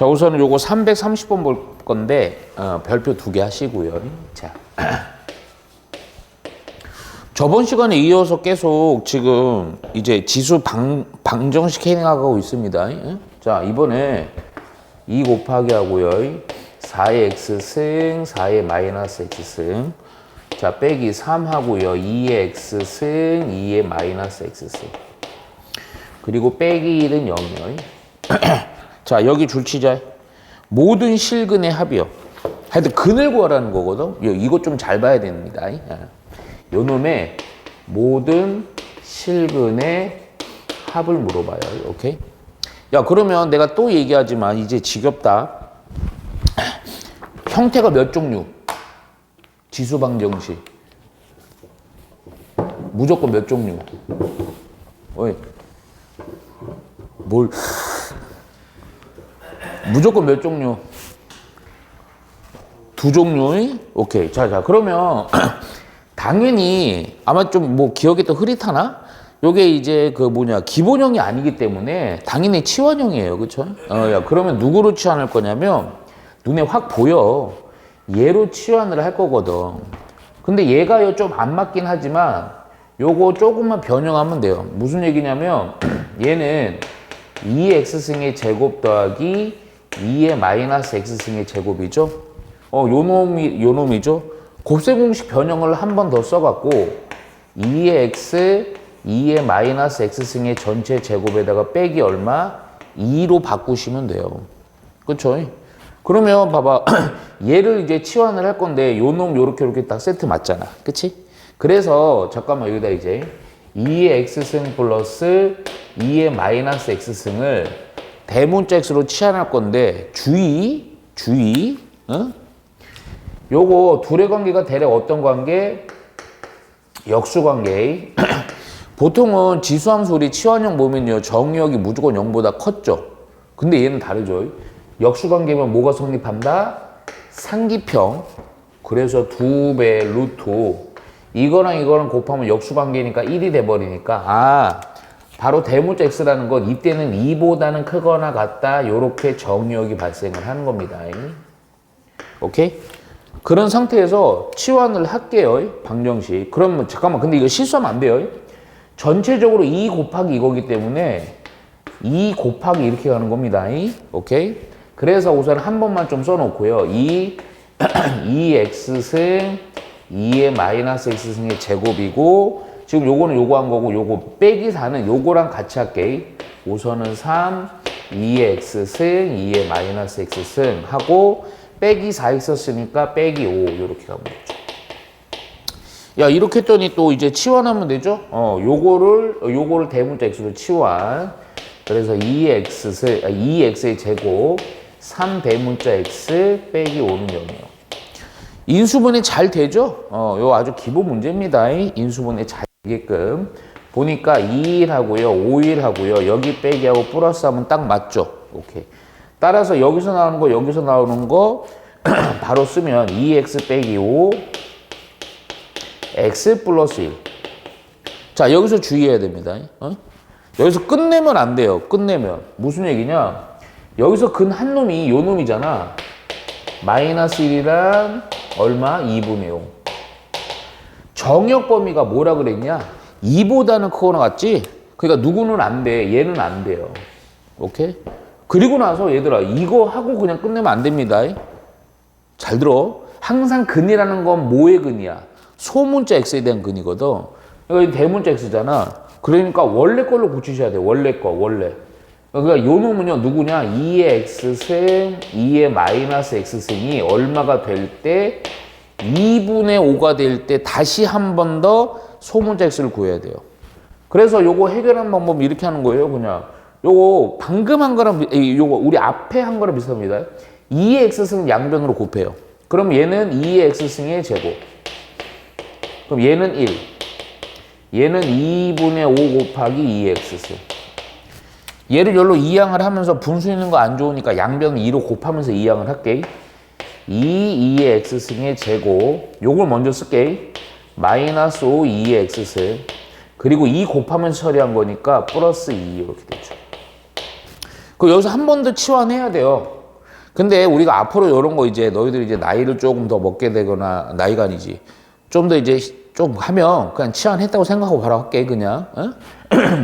자, 우선은 요거 330번 볼 건데, 별표 2개 하시고요. 자. 저번 시간에 이어서 계속 지금 이제 지수 방정식 해나가고 있습니다. 자, 이번에 2 곱하기 하고요. 4의 x승, 4의 마이너스 x승. 자, 빼기 3 하고요. 2의 x승, 2의 마이너스 x승. 그리고 빼기 1은 0이요. 자, 여기 줄치자. 모든 실근의 합이요. 하여튼 근을 구하라는 거거든. 이거 좀 잘 봐야 됩니다. 요 놈의 모든 실근의 합을 물어봐요. 오케이? 야, 그러면 내가 또 얘기하지만 이제 지겹다. 형태가 몇 종류? 지수방정식. 무조건 몇 종류? 어이. 뭘? 무조건 몇 종류? 2종류? 오케이. 자, 그러면 당연히 아마 좀 뭐 기억이 또 흐릿하나? 요게 이제 그 기본형이 아니기 때문에 당연히 치환형이에요. 그쵸? 야, 그러면 누구로 치환할 거냐면 눈에 확 보여. 얘로 치환을 할 거거든. 근데 얘가 좀 안 맞긴 하지만 요거 조금만 변형하면 돼요. 무슨 얘기냐면 얘는 2x승의 제곱 더하기 2의 마이너스 x승의 제곱이죠. 요 놈이죠. 곱셈 공식 변형을 한 번 더 써갖고 2의 x, 2의 마이너스 x승의 전체 제곱에다가 빼기 얼마? 2로 바꾸시면 돼요. 그쵸? 그러면 봐봐. 얘를 이제 치환을 할 건데 요 놈 요렇게 딱 세트 맞잖아. 그치? 그래서 잠깐만 여기다 이제 2의 x승 플러스 2의 마이너스 x승을 대문자 x로 치환할 건데 주의 요거 둘의 관계가 대략 어떤 관계? 역수관계. 보통은 지수함수 우리 치환형 보면요 정의역이 무조건 0보다 컸죠. 근데 얘는 다르죠. 역수관계면 뭐가 성립한다? 상기평. 그래서 2배 루트 이거랑 곱하면 역수관계니까 1이 돼버리니까 바로 대문자 x라는 건 이때는 2보다는 크거나 같다 요렇게 정의역이 발생을 하는 겁니다. 오케이? 그런 상태에서 치환을 할게요. 방정식. 그러면 잠깐만 근데 이거 실수하면 안 돼요. 전체적으로 2 곱하기 이거기 때문에 2 곱하기 이렇게 가는 겁니다. 오케이? 그래서 우선 한 번만 좀 써놓고요. 2x승 2의 마이너스 x승의 제곱이고 지금 요거는 요거 한 거고 요거 빼기 4는 요거랑 같이 할게. 우선은 3 2의 x승 2의 마이너스 x승 하고 빼기 4x 썼으니까 빼기 5 이렇게 가면 되죠. 야, 이렇게 했더니 또 이제 치환하면 되죠. 요거를 대문자 x로 치환. 그래서 2x의 제곱 3 대문자 x 빼기 5는 0이에요. 인수분해 잘 되죠? 요 아주 기본 문제입니다. 인수분해 잘 되게끔. 보니까 2일 하고요, 5일 하고요, 여기 빼기 하고 플러스 하면 딱 맞죠? 오케이. 따라서 여기서 나오는 거, 여기서 나오는 거 바로 쓰면 2x 빼기 5 x 플러스 1. 자, 여기서 주의해야 됩니다. 여기서 끝내면 안 돼요. 끝내면. 무슨 얘기냐? 여기서 근 한 놈이 요 놈이잖아. 마이너스 1이란 얼마? 2분의 5. 정역 범위가 뭐라 그랬냐? 2보다는 크거나 같지? 그러니까 누구는 안 돼. 얘는 안 돼요. 오케이? 그리고 나서 얘들아 이거 하고 그냥 끝내면 안 됩니다. 잘 들어. 항상 근이라는 건 뭐의 근이야? 소문자 x에 대한 근이거든. 그러니까 대문자 x잖아. 그러니까 원래 걸로 붙이셔야 돼. 원래 거. 그러니까 요 놈은요 누구냐? 2의 x승 2의 마이너스 x승이 얼마가 될 때 2분의 5가 될 때 다시 한 번 더 소문자 x를 구해야 돼요. 그래서 요거 해결하는 방법이 이렇게 하는 거예요. 그냥 요거 방금 한 거랑 요거 우리 앞에 한 거랑 비슷합니다. 2의 x승 양변으로 곱해요. 그럼 얘는 2의 x승의 제곱. 그럼 얘는 1. 얘는 2분의 5 곱하기 2의 x승. 얘를 열로 이항을 하면서 분수 있는 거 안 좋으니까 양변 2로 곱하면서 이항을 할게. 2의 x승의 제곱. 요걸 먼저 쓸게. 마이너스 5 2의 x승. 그리고 2 곱하면서 처리한 거니까 플러스 2 이렇게 되죠. 그럼 여기서 한 번 더 치환해야 돼요. 근데 우리가 앞으로 이런 거 이제 너희들이 이제 나이를 조금 더 먹게 되거나 나이가 아니지. 좀 더 이제 좀 하면 그냥 치환했다고 생각하고 바로 할게 그냥. 어?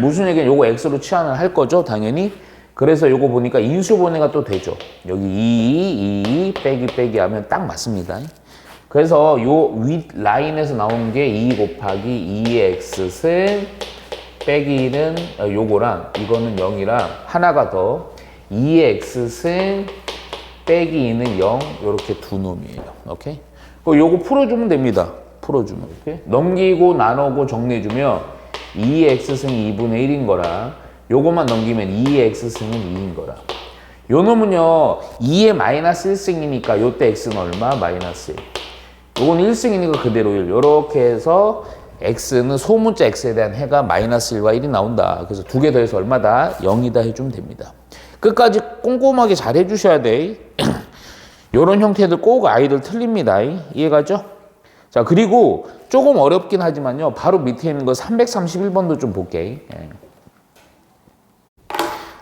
무슨 얘기냐 요거 X로 치환을 할 거죠 당연히. 그래서 요거 보니까 인수분해가 또 되죠. 여기 2 빼기 하면 딱 맞습니다. 그래서 요 윗 라인에서 나오는 게 2 곱하기 2x 승 빼기 1은 요거랑 이거는 0이랑 하나가 더 2x 승 빼기 2는 0 요렇게 두 놈이에요. 오케이? 요거 풀어주면 됩니다. 풀어주면 이렇게 넘기고 나누고 정리해주면 2x승이 2분의 1인 거라 요것만 넘기면 2x승은 2인 거라 요 놈은요 2의 마이너스 1승이니까 요때 x는 얼마? 마이너스 1 요건 1승이니까 그대로 1 요렇게 해서 x는 소문자 x에 대한 해가 마이너스 1과 1이 나온다. 그래서 두 개 더해서 얼마다? 0이다 해주면 됩니다. 끝까지 꼼꼼하게 잘 해주셔야 돼. 요런 형태들 꼭 아이들 틀립니다. 이해가죠? 자, 그리고 조금 어렵긴 하지만요. 바로 밑에 있는 거 331번도 좀 볼게. 예.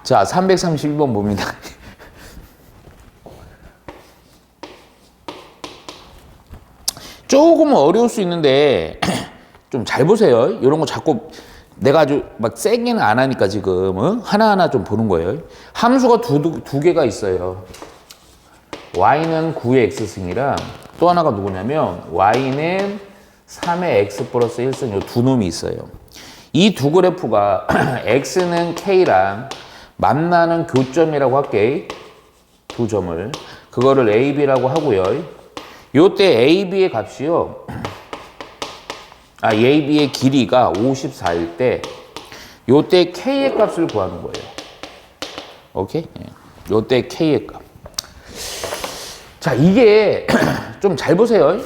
자, 331번 봅니다. 조금 어려울 수 있는데 좀 잘 보세요. 이런 거 자꾸 내가 아주 막 세게는 안 하니까 지금 하나하나 좀 보는 거예요. 함수가 두 개가 있어요. y는 9의 x승이랑 또 하나가 누구냐면 y는 3의 x 플러스 1승 이 두 놈이 있어요. 이 두 그래프가 x는 k랑 만나는 교점이라고 할게. 두 점을. 그거를 a, b라고 하고요. 요때 a, b의 값이요. a, b의 길이가 54일 때 요때 k의 값을 구하는 거예요. 오케이? 요때 k의 값. 자, 이게 좀 잘 보세요.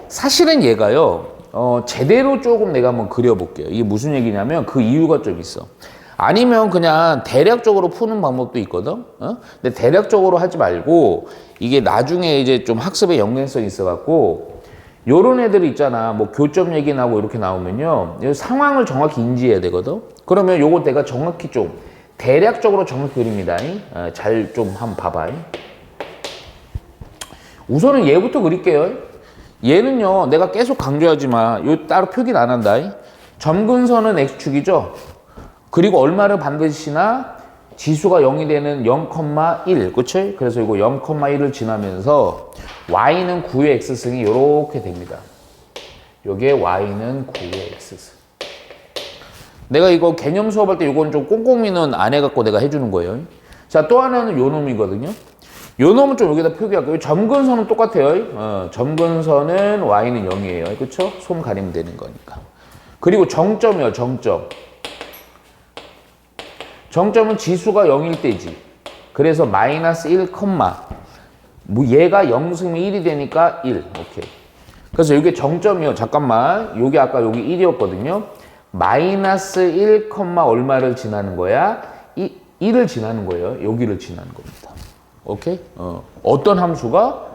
사실은 얘가요. 제대로 조금 내가 한번 그려볼게요. 이게 무슨 얘기냐면 그 이유가 좀 있어. 아니면 그냥 대략적으로 푸는 방법도 있거든. 근데 대략적으로 하지 말고 이게 나중에 이제 좀 학습에 연관성이 있어갖고 요런 애들 있잖아. 뭐 교점 얘기 나오고 이렇게 나오면요. 상황을 정확히 인지해야 되거든. 그러면 요거 내가 정확히 좀 대략적으로 정확히 그립니다. 잘 좀 한번 봐봐. 우선은 얘부터 그릴게요. 얘는요, 내가 계속 강조하지만 요 따로 표기는 안 한다. 점근선은 x축이죠. 그리고 얼마를 반드시나 지수가 0이 되는 0,1, 그치? 그래서 이거 0,1을 지나면서 y는 9의 x승이 이렇게 됩니다. 요게 y는 9의 x승. 내가 이거 개념 수업할 때 이건 좀 꼼꼼히는 안 해갖고 내가 해주는 거예요. 자, 또 하나는 요 놈이거든요. 요 놈은 좀 여기다 표기할게요. 점근선은 똑같아요. 점근선은 y는 0이에요. 그쵸? 손 가리면 되는 거니까. 그리고 정점이요, 정점. 정점은 지수가 0일 때지. 그래서 마이너스 1, 뭐 얘가 0승이 1이 되니까 1. 오케이. 그래서 이게 정점이요. 잠깐만. 요게 아까 여기 1이었거든요. 마이너스 1, 얼마를 지나는 거야? 1을 지나는 거예요. 여기를 지나는 겁니다. 오케이? 어떤 함수가?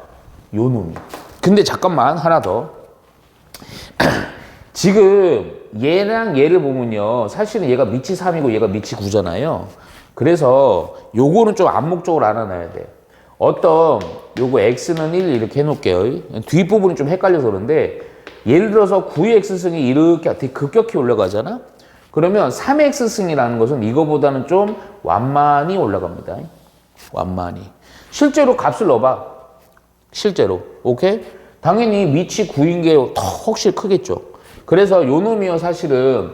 요 놈이. 근데 잠깐만, 하나 더. 지금 얘랑 얘를 보면요. 사실은 얘가 밑이 3이고 얘가 밑이 9잖아요. 그래서 요거는 좀 암묵적으로 알아놔야 돼. 어떤 요거 x는 1 이렇게 해놓을게요. 뒷부분이 좀 헷갈려서 그런데 예를 들어서 9의 x승이 이렇게 되게 급격히 올라가잖아? 그러면 3의 x승이라는 것은 이거보다는 좀 완만히 올라갑니다. 완만히. 실제로 값을 넣어봐. 실제로. 오케이? 당연히 밑이 9인 게 더 확실히 크겠죠. 그래서 요 놈이요, 사실은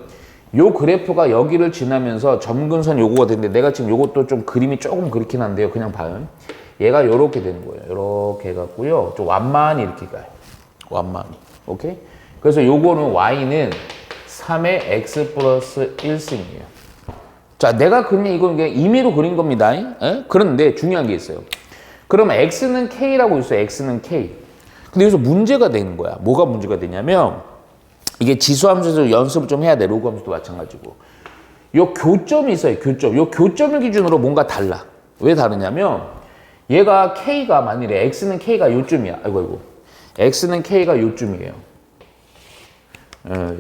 요 그래프가 여기를 지나면서 점근선 요거가 되는데 내가 지금 요것도 좀 그림이 조금 그렇긴 한데요. 그냥 봐요. 얘가 요렇게 되는 거예요. 요렇게 해갖고요. 좀 완만히 이렇게 가요. 완만히. 오케이? 그래서 요거는 y는 3의 x 플러스 1승이에요. 자, 내가 그냥 이건 그냥 임의로 그린 겁니다. 그런데 중요한 게 있어요. 그러면 x는 k라고 있어요. x는 k. 근데 여기서 문제가 되는 거야. 뭐가 문제가 되냐면 이게 지수함수에서 연습을 좀 해야 돼. 로그함수도 마찬가지고. 요 교점이 있어요. 교점. 요 교점을 기준으로 뭔가 달라. 왜 다르냐면 얘가 k가 만일에 x는 k가 요쯤이야. 아이고. x는 k가 요쯤이에요.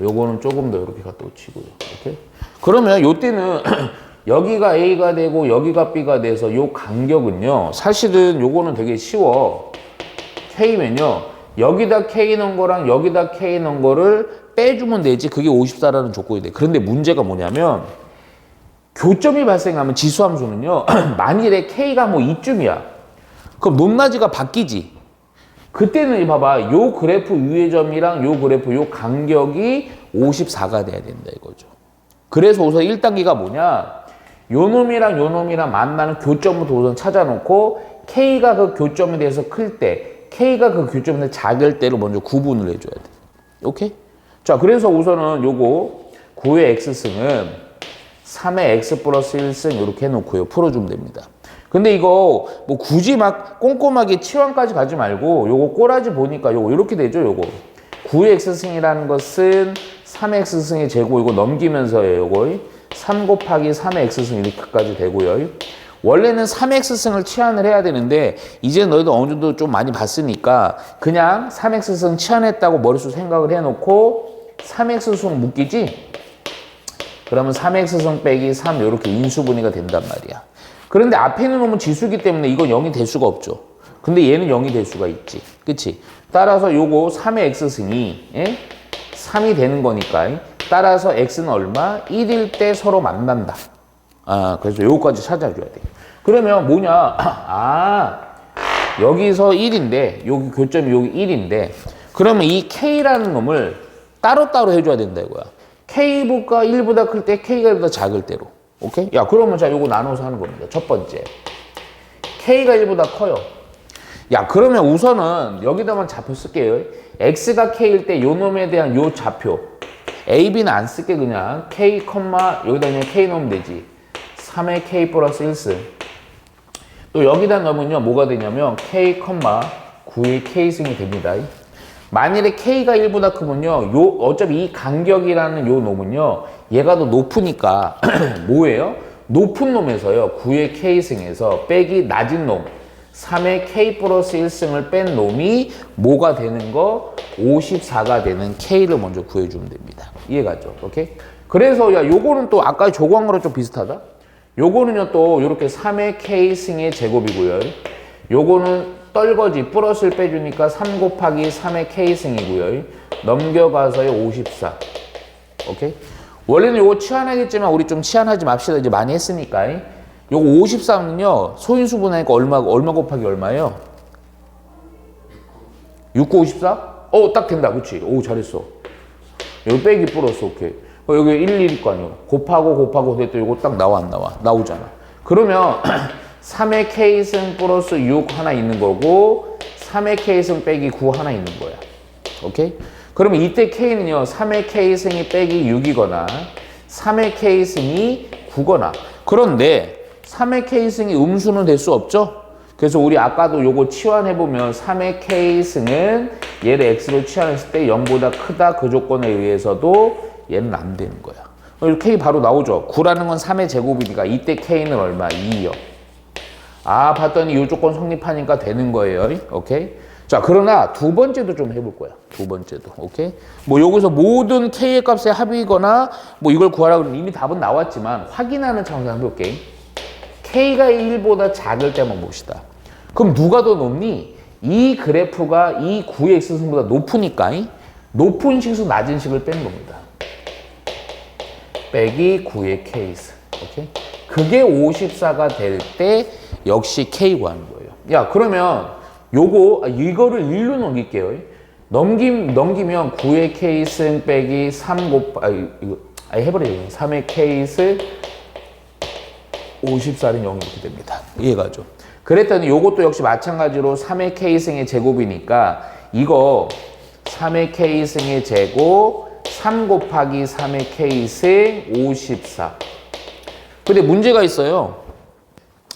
요거는 조금 더 이렇게 갖다 치고요. 이렇게. 그러면 요때는 여기가 A가 되고 여기가 B가 돼서 요 간격은요. 사실은 요거는 되게 쉬워. K면요. 여기다 K 넣은 거랑 여기다 K 넣은 거를 빼주면 되지. 그게 54라는 조건이 돼. 그런데 문제가 뭐냐면 교점이 발생하면 지수함수는요. 만일에 K가 뭐 이쯤이야. 그럼 높낮이가 바뀌지. 그때는 봐봐. 요 그래프 위의 점이랑 요 그래프 요 간격이 54가 돼야 된다 이거죠. 그래서 우선 1단계가 뭐냐. 요 놈이랑 요 놈이랑 만나는 교점부터 우선 찾아놓고 K가 그 교점에 대해서 클 때, K가 그 교점에 대해서 작을 때로 먼저 구분을 해줘야 돼. 오케이? 자, 그래서 우선은 요거 9의 X승은 3의 X 플러스 1승 이렇게 해놓고요. 풀어주면 됩니다. 근데 이거 뭐 굳이 막 꼼꼼하게 치환까지 가지 말고 요거 꼬라지 보니까 요거 이렇게 되죠. 요거 9의 X승이라는 것은 3의 X승의 제곱 이거 넘기면서요. 요거 3 곱하기 3의 X승 이렇게까지 되고요. 원래는 3의 X승을 치환을 해야 되는데 이제 너희도 어느 정도 좀 많이 봤으니까 그냥 3X승 치환했다고 머릿속 생각을 해놓고 3X승 묶이지? 그러면 3X승 빼기 3 이렇게 인수분해가 된단 말이야. 그런데 앞에 있는 놈은 지수기 때문에 이건 0이 될 수가 없죠. 근데 얘는 0이 될 수가 있지. 그치? 따라서 요거 3의 X승이 3이 되는 거니까 따라서 X는 얼마? 1일 때 서로 만난다. 그래서 요거까지 찾아줘야 돼. 그러면 뭐냐? 여기서 1인데 여기 교점이 여기 1인데 그러면 이 K라는 놈을 따로따로 해줘야 된다 이거야. K가 1보다 클 때 K가 1보다 작을 때로. 오케이? 야, 그러면 자, 요거 나눠서 하는 겁니다. 첫 번째. K가 1보다 커요. 야, 그러면 우선은 여기다만 좌표 쓸게요. X가 K일 때 요 놈에 대한 요 좌표. A, B는 안 쓸게 그냥. K, 여기다 그냥 K 넣으면 되지. 3의 K 플러스 1승. 또 여기다 넣으면요, 뭐가 되냐면 K, 9의 K승이 됩니다. 만일에 K가 1보다 크면요, 어차피 이 간격이라는 요 놈은요, 얘가 더 높으니까, 뭐예요? 높은 놈에서요, 9의 K승에서 빼기 낮은 놈, 3의 K 플러스 1승을 뺀 놈이 뭐가 되는 거? 54가 되는 K를 먼저 구해주면 됩니다. 이해가죠? 오케이? 그래서, 야, 요거는 또 아까 조그한 거랑 좀 비슷하다? 요거는요, 또, 요렇게 3의 K승의 제곱이고요. 요거는 떨거지 플러스를 빼주니까 3 곱하기 3의 K승이고요. 넘겨가서요 54. 오케이? 원래는 요거 치환하겠지만 우리 좀 치환하지 맙시다. 이제 많이 했으니까. 요거 53은요 소인수분하니까 얼마 곱하기 얼마예요? 6, 9, 54? 딱 된다. 그치? 오, 잘했어. 여기 빼기 플러스 오케이. 여기 1일 거 아니에요. 곱하고 됐더니 요거 딱 나와 안 나와? 나오잖아. 그러면 3의 K승 플러스 6 하나 있는 거고 3의 K승 빼기 9 하나 있는 거야. 오케이? 그러면 이때 K는요 3의 K승이 빼기 6이거나 3의 K승이 9거나 그런데 3의 K승이 음수는 될 수 없죠? 그래서 우리 아까도 요거 치환해보면 3의 K승은 얘를 X로 치환했을 때 0보다 크다 그 조건에 의해서도 얘는 안 되는 거야. K 바로 나오죠. 9라는 건 3의 제곱이니까 이때 K는 얼마? 2요. 봤더니 이 조건 성립하니까 되는 거예요. 오케이? 자, 그러나 두 번째도 좀 해볼 거야. 두 번째도. 오케이? 뭐 여기서 모든 K의 값의 합이거나 뭐 이걸 구하라 그러면 이미 답은 나왔지만 확인하는 차원에서 해볼게. K가 1보다 작을 때만 봅시다. 그럼 누가 더 높니? 이 그래프가 이 9의 X승보다 높으니까 높은 식수 낮은 식을 뺀 겁니다. 빼기 9의 K승. 오케이? 그게 54가 될 때 역시 K 구하는 거예요. 야, 그러면 이거를 1로 넘길게요. 넘기면 9의 K승 빼기 3 해버려요. 3의 K승 54는 0 이렇게 됩니다. 이해가죠? 그랬더니 요것도 역시 마찬가지로 3의 K승의 제곱이니까 이거 3의 K승의 제곱 3 곱하기 3의 K승 54. 근데 문제가 있어요.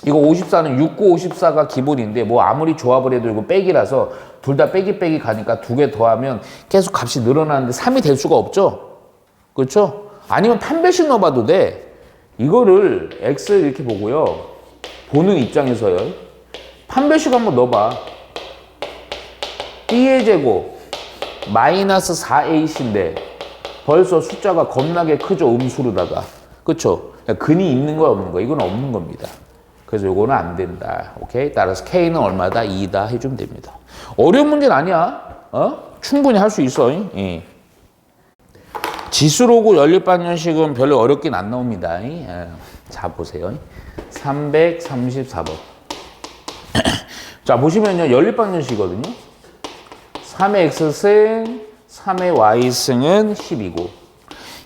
이거 54는 6, 9, 54가 기본인데 뭐 아무리 조합을 해도 이거 빼기라서 둘 다 빼기 가니까 두 개 더하면 계속 값이 늘어나는데 3이 될 수가 없죠? 그렇죠? 아니면 판별식 넣어봐도 돼. 이거를 X 이렇게 보고요. 보는 입장에서요. 판별식 한번 넣어봐. B의 제곱 마이너스 4A인데 벌써 숫자가 겁나게 크죠? 음수로다가. 그쵸? 그러니까 근이 있는 거야, 없는 거야? 이건 없는 겁니다. 그래서 요거는 안 된다. 오케이? 따라서 K는 얼마다? 2다 해주면 됩니다. 어려운 문제는 아니야. 충분히 할 수 있어. 예. 지수로고 연립방정식은 별로 어렵긴 안 나옵니다. 자, 보세요. 334번. 자, 보시면요. 연립방정식이거든요. 3의 X승, 3의 Y승은 10이고.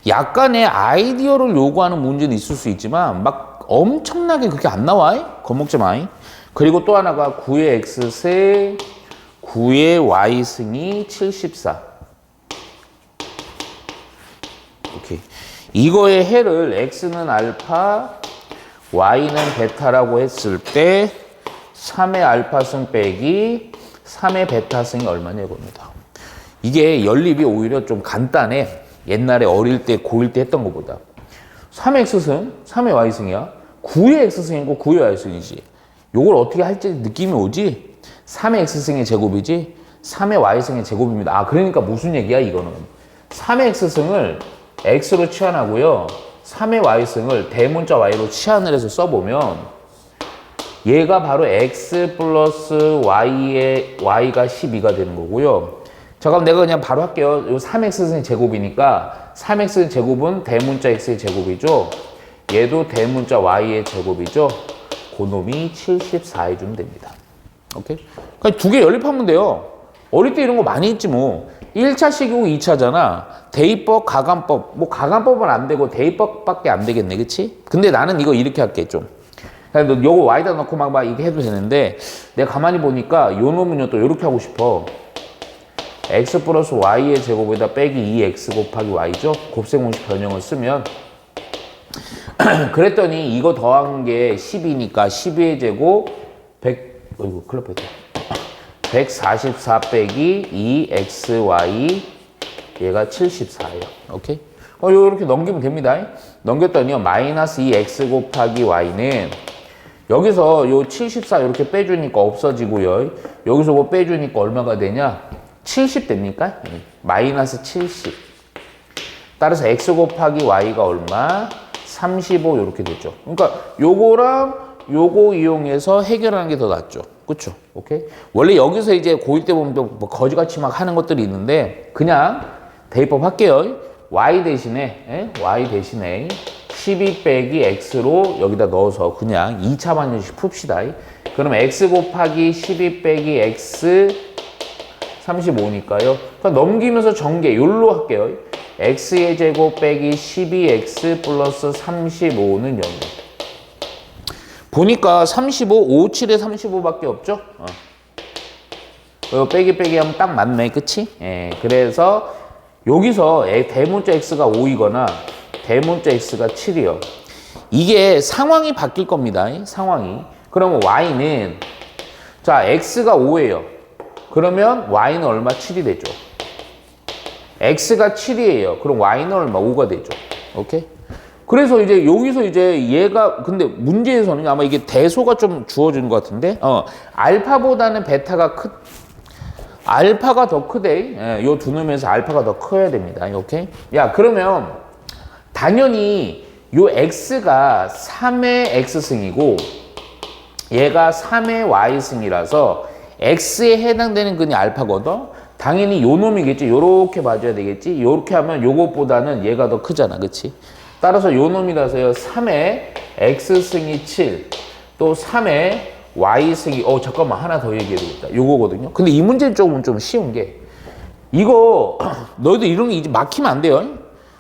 약간의 아이디어를 요구하는 문제는 있을 수 있지만, 막 엄청나게 그렇게 안 나와. 겁먹지 마. 그리고 또 하나가 9의 X승, 9의 Y승이 74. 오케이. 이거의 해를 X는 알파, Y는 베타라고 했을 때 3의 알파승 빼기 3의 베타승이 얼마냐 이겁니다. 이게 연립이 오히려 좀 간단해. 옛날에 어릴 때 고1 때 했던 것보다. 3의 X승, 3의 Y승이야. 9의 X승이고 9의 Y승이지. 요걸 어떻게 할지 느낌이 오지? 3의 X승의 제곱이지 3의 Y승의 제곱입니다. 아, 그러니까 무슨 얘기야 이거는. 3의 X승을 X로 치환하고요. 3의 Y승을 대문자 Y로 치환을 해서 써보면 얘가 바로 X 플러스 Y의 Y가 12가 되는 거고요. 자, 그럼 내가 그냥 바로 할게요. 요 3X승의 제곱이니까 3X의 제곱은 대문자 X의 제곱이죠. 얘도 대문자 Y의 제곱이죠. 그놈이 74 해주면 됩니다. 오케이? 그러니까 두 개 연립하면 돼요. 어릴 때 이런 거 많이 했지 뭐. 1차식이고 2차잖아. 대입법, 가간법. 뭐 가간법은 안 되고 대입법밖에 안 되겠네. 그치? 근데 나는 이거 이렇게 할게 좀. 그러니까 너 요거 Y다 넣고 막 이렇게 해도 되는데 내가 가만히 보니까 요 놈은요 또 이렇게 하고 싶어. X 플러스 Y의 제곱에다 빼기 2X 곱하기 Y죠. 곱셈공식 변형을 쓰면 그랬더니 이거 더한 게 10이니까 12의 제곱 100 어이구 큰일 날 뻔했다. 144 빼기 2XY 얘가 74예요. 오케이? 요렇게 넘기면 됩니다. 넘겼더니요 마이너스 2X 곱하기 Y는 여기서 요 74 이렇게 빼주니까 없어지고요. 여기서 뭐 빼주니까 얼마가 되냐? 70 됩니까? 마이너스 70. 따라서 X 곱하기 Y가 얼마? 35 이렇게 되죠. 그러니까 요거랑 요거 이용해서 해결하는 게 더 낫죠. 그쵸? 오케이? 원래 여기서 이제 고1 때 보면 뭐 거지같이 막 하는 것들이 있는데 그냥 대입법 할게요. Y 대신에 12 빼기 X로 여기다 넣어서 그냥 2차 방정식 풉시다. 그럼 X 곱하기 12 빼기 X 35니까요. 그러니까 넘기면서 전개 요로 할게요. X의 제곱 빼기 12X 플러스 35는 0이에요. 보니까 35, 57에 35밖에 없죠? 빼기 하면 딱 맞네, 그치? 예, 그래서 여기서 대문자 X가 5이거나 대문자 X가 7이요. 이게 상황이 바뀔 겁니다, 상황이. 그러면 Y는, 자, X가 5예요. 그러면 Y는 얼마? 7이 되죠. X가 7이에요. 그럼 Y는 얼마? 5가 되죠. 오케이? 그래서 이제 여기서 이제 얘가 근데 문제에서는 아마 이게 대소가 좀 주어지는 것 같은데 알파보다는 베타가 알파가 더 크대. 요 두 놈에서 알파가 더 커야 됩니다. 오케이? 야, 그러면 당연히 요 X가 3의 X승이고 얘가 3의 Y승이라서 X에 해당되는 근이 알파거든. 당연히 요 놈이겠지. 요렇게 봐줘야 되겠지. 요렇게 하면 요것보다는 얘가 더 크잖아. 그치? 따라서 요 놈이라서요. 3의 X승이 7, 또 3의 Y승이 잠깐만 하나 더 얘기해야 되겠다. 요거거든요. 근데 이 문제는 조금 좀 쉬운 게 이거 너희들 이런 게 이제 막히면 안 돼요.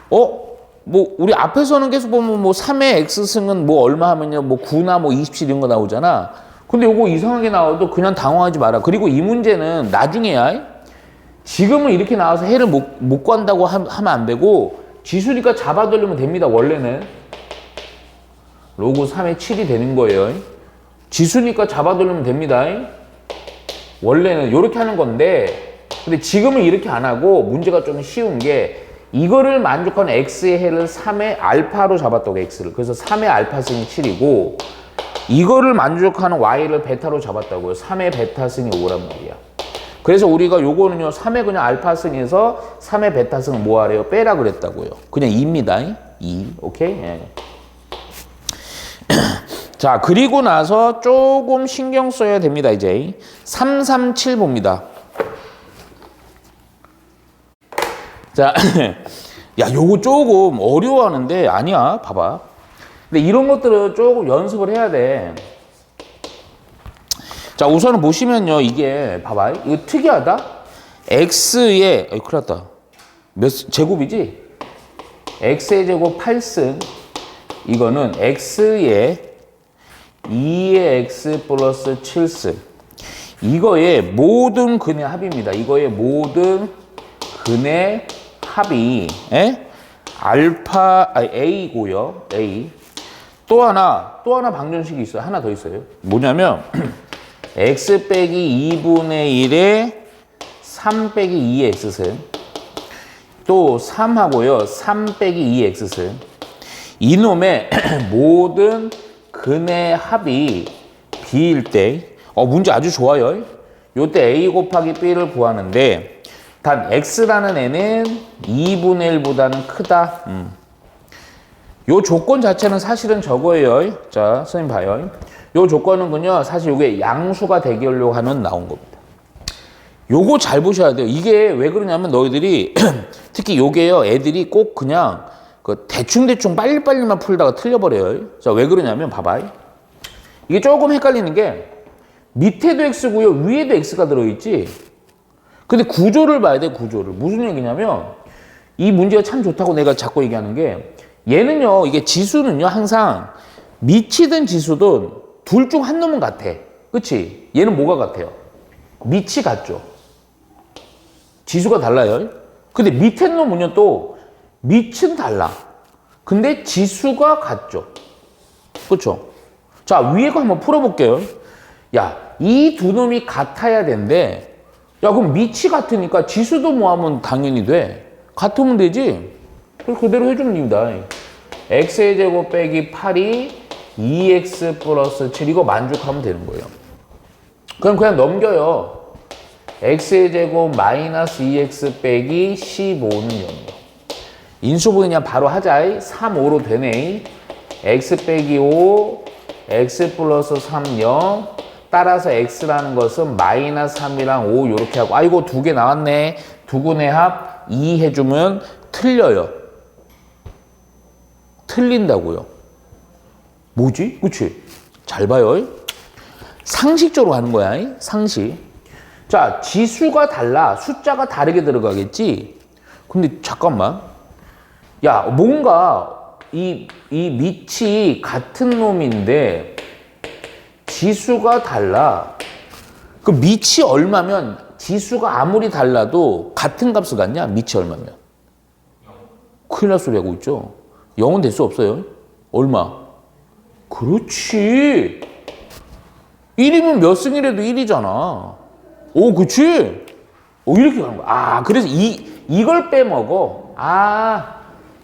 뭐 우리 앞에서는 계속 보면 뭐 3의 X승은 뭐 얼마 하면요. 뭐 9나 뭐 27 이런 거 나오잖아. 근데 요거 이상하게 나와도 그냥 당황하지 마라. 그리고 이 문제는 나중에야. 지금은 이렇게 나와서 해를 못 구한다고 하면 안 되고 지수니까 잡아두려면 됩니다. 원래는 로그 3의 7이 되는 거예요. 지수니까 잡아두려면 됩니다. 원래는 이렇게 하는 건데 근데 지금은 이렇게 안 하고 문제가 좀 쉬운 게 이거를 만족하는 X의 해를 3의 알파로 잡았다고 X를. 그래서 3의 알파승이 7이고 이거를 만족하는 Y를 베타로 잡았다고요. 3의 베타승이 5란 말이야. 그래서 우리가 요거는요 3의 그냥 알파승에서 3의 베타승을 뭐 하래요? 빼라 그랬다고요. 그냥 2입니다. 2. 오케이? 예. 자, 그리고 나서 조금 신경 써야 됩니다, 이제. 337 봅니다. 자, 야, 요거 조금 어려워하는데, 아니야, 봐봐. 근데 이런 것들은 조금 연습을 해야 돼. 자, 우선은 보시면요, 이게, 봐봐. 이거 특이하다? x의, 큰일 났다. 몇 제곱이지? x의 제곱 8승. 이거는 x의 2의 x 플러스 7승. 이거의 모든 근의 합입니다. 이거의 모든 근의 합이 A고요. A. 또 하나 방정식이 있어요. 하나 더 있어요. 뭐냐면 x 빼기 2분의 1에 3 빼기 2의 x승. 또 3하고요. 3 빼기 2의 x승. 이놈의 모든 근의 합이 b일 때, 문제 아주 좋아요. 요때 a 곱하기 b를 구하는데, 단 x라는 애는 2분의 1보다는 크다. 요 조건 자체는 사실은 저거예요. 자, 선생님 봐요. 요 조건은군요, 사실 요게 양수가 되려고 하면 나온 겁니다. 요거 잘 보셔야 돼요. 이게 왜 그러냐면 너희들이 특히 요게요, 애들이 꼭 그냥 그 대충 빨리빨리만 풀다가 틀려버려요. 자, 왜 그러냐면 봐봐. 이게 조금 헷갈리는 게 밑에도 x고요, 위에도 x가 들어있지. 근데 구조를 봐야 돼, 구조를. 무슨 얘기냐면 이 문제가 참 좋다고 내가 자꾸 얘기하는 게, 얘는요, 이게 지수는요, 항상 미치든 지수든 둘 중 한 놈은 같아. 그치? 얘는 뭐가 같아요? 밑이 같죠. 지수가 달라요. 근데 밑에 놈은요, 또 밑은 달라. 근데 지수가 같죠. 그쵸? 자, 위에 거 한번 풀어볼게요. 야, 이 두 놈이 같아야 되는데, 야, 그럼 밑이 같으니까 지수도 뭐하면 당연히 돼. 같으면 되지? 그래서 그대로 해주면 됩니다. x의 제곱 빼기 8이 2x 플러스 7, 이거 만족하면 되는 거예요. 그럼 그냥 넘겨요. x의 제곱 마이너스 2x 빼기 15는 0이요. 인수분 그냥 바로 하자. 3, 5로 되네. x 빼기 5, x 플러스 3, 0. 따라서 x라는 것은 마이너스 3이랑 5 이렇게 하고, 아이고 두 개 나왔네. 두 근의 합 2 해주면 틀려요. 틀린다고요. 뭐지? 그치? 잘 봐요. 상식적으로 하는 거야. 상식. 자, 지수가 달라. 숫자가 다르게 들어가겠지? 근데 잠깐만. 야, 뭔가 이 밑이 같은 놈인데 지수가 달라. 그 밑이 얼마면 지수가 아무리 달라도 같은 값을 갖냐? 밑이 얼마면? 큰일 날 소리 하고 있죠. 0은 될 수 없어요. 얼마? 그렇지. 1이면 몇 승이라도 1이잖아. 오, 그치? 이렇게 가는 거야. 그래서 이걸 빼먹어.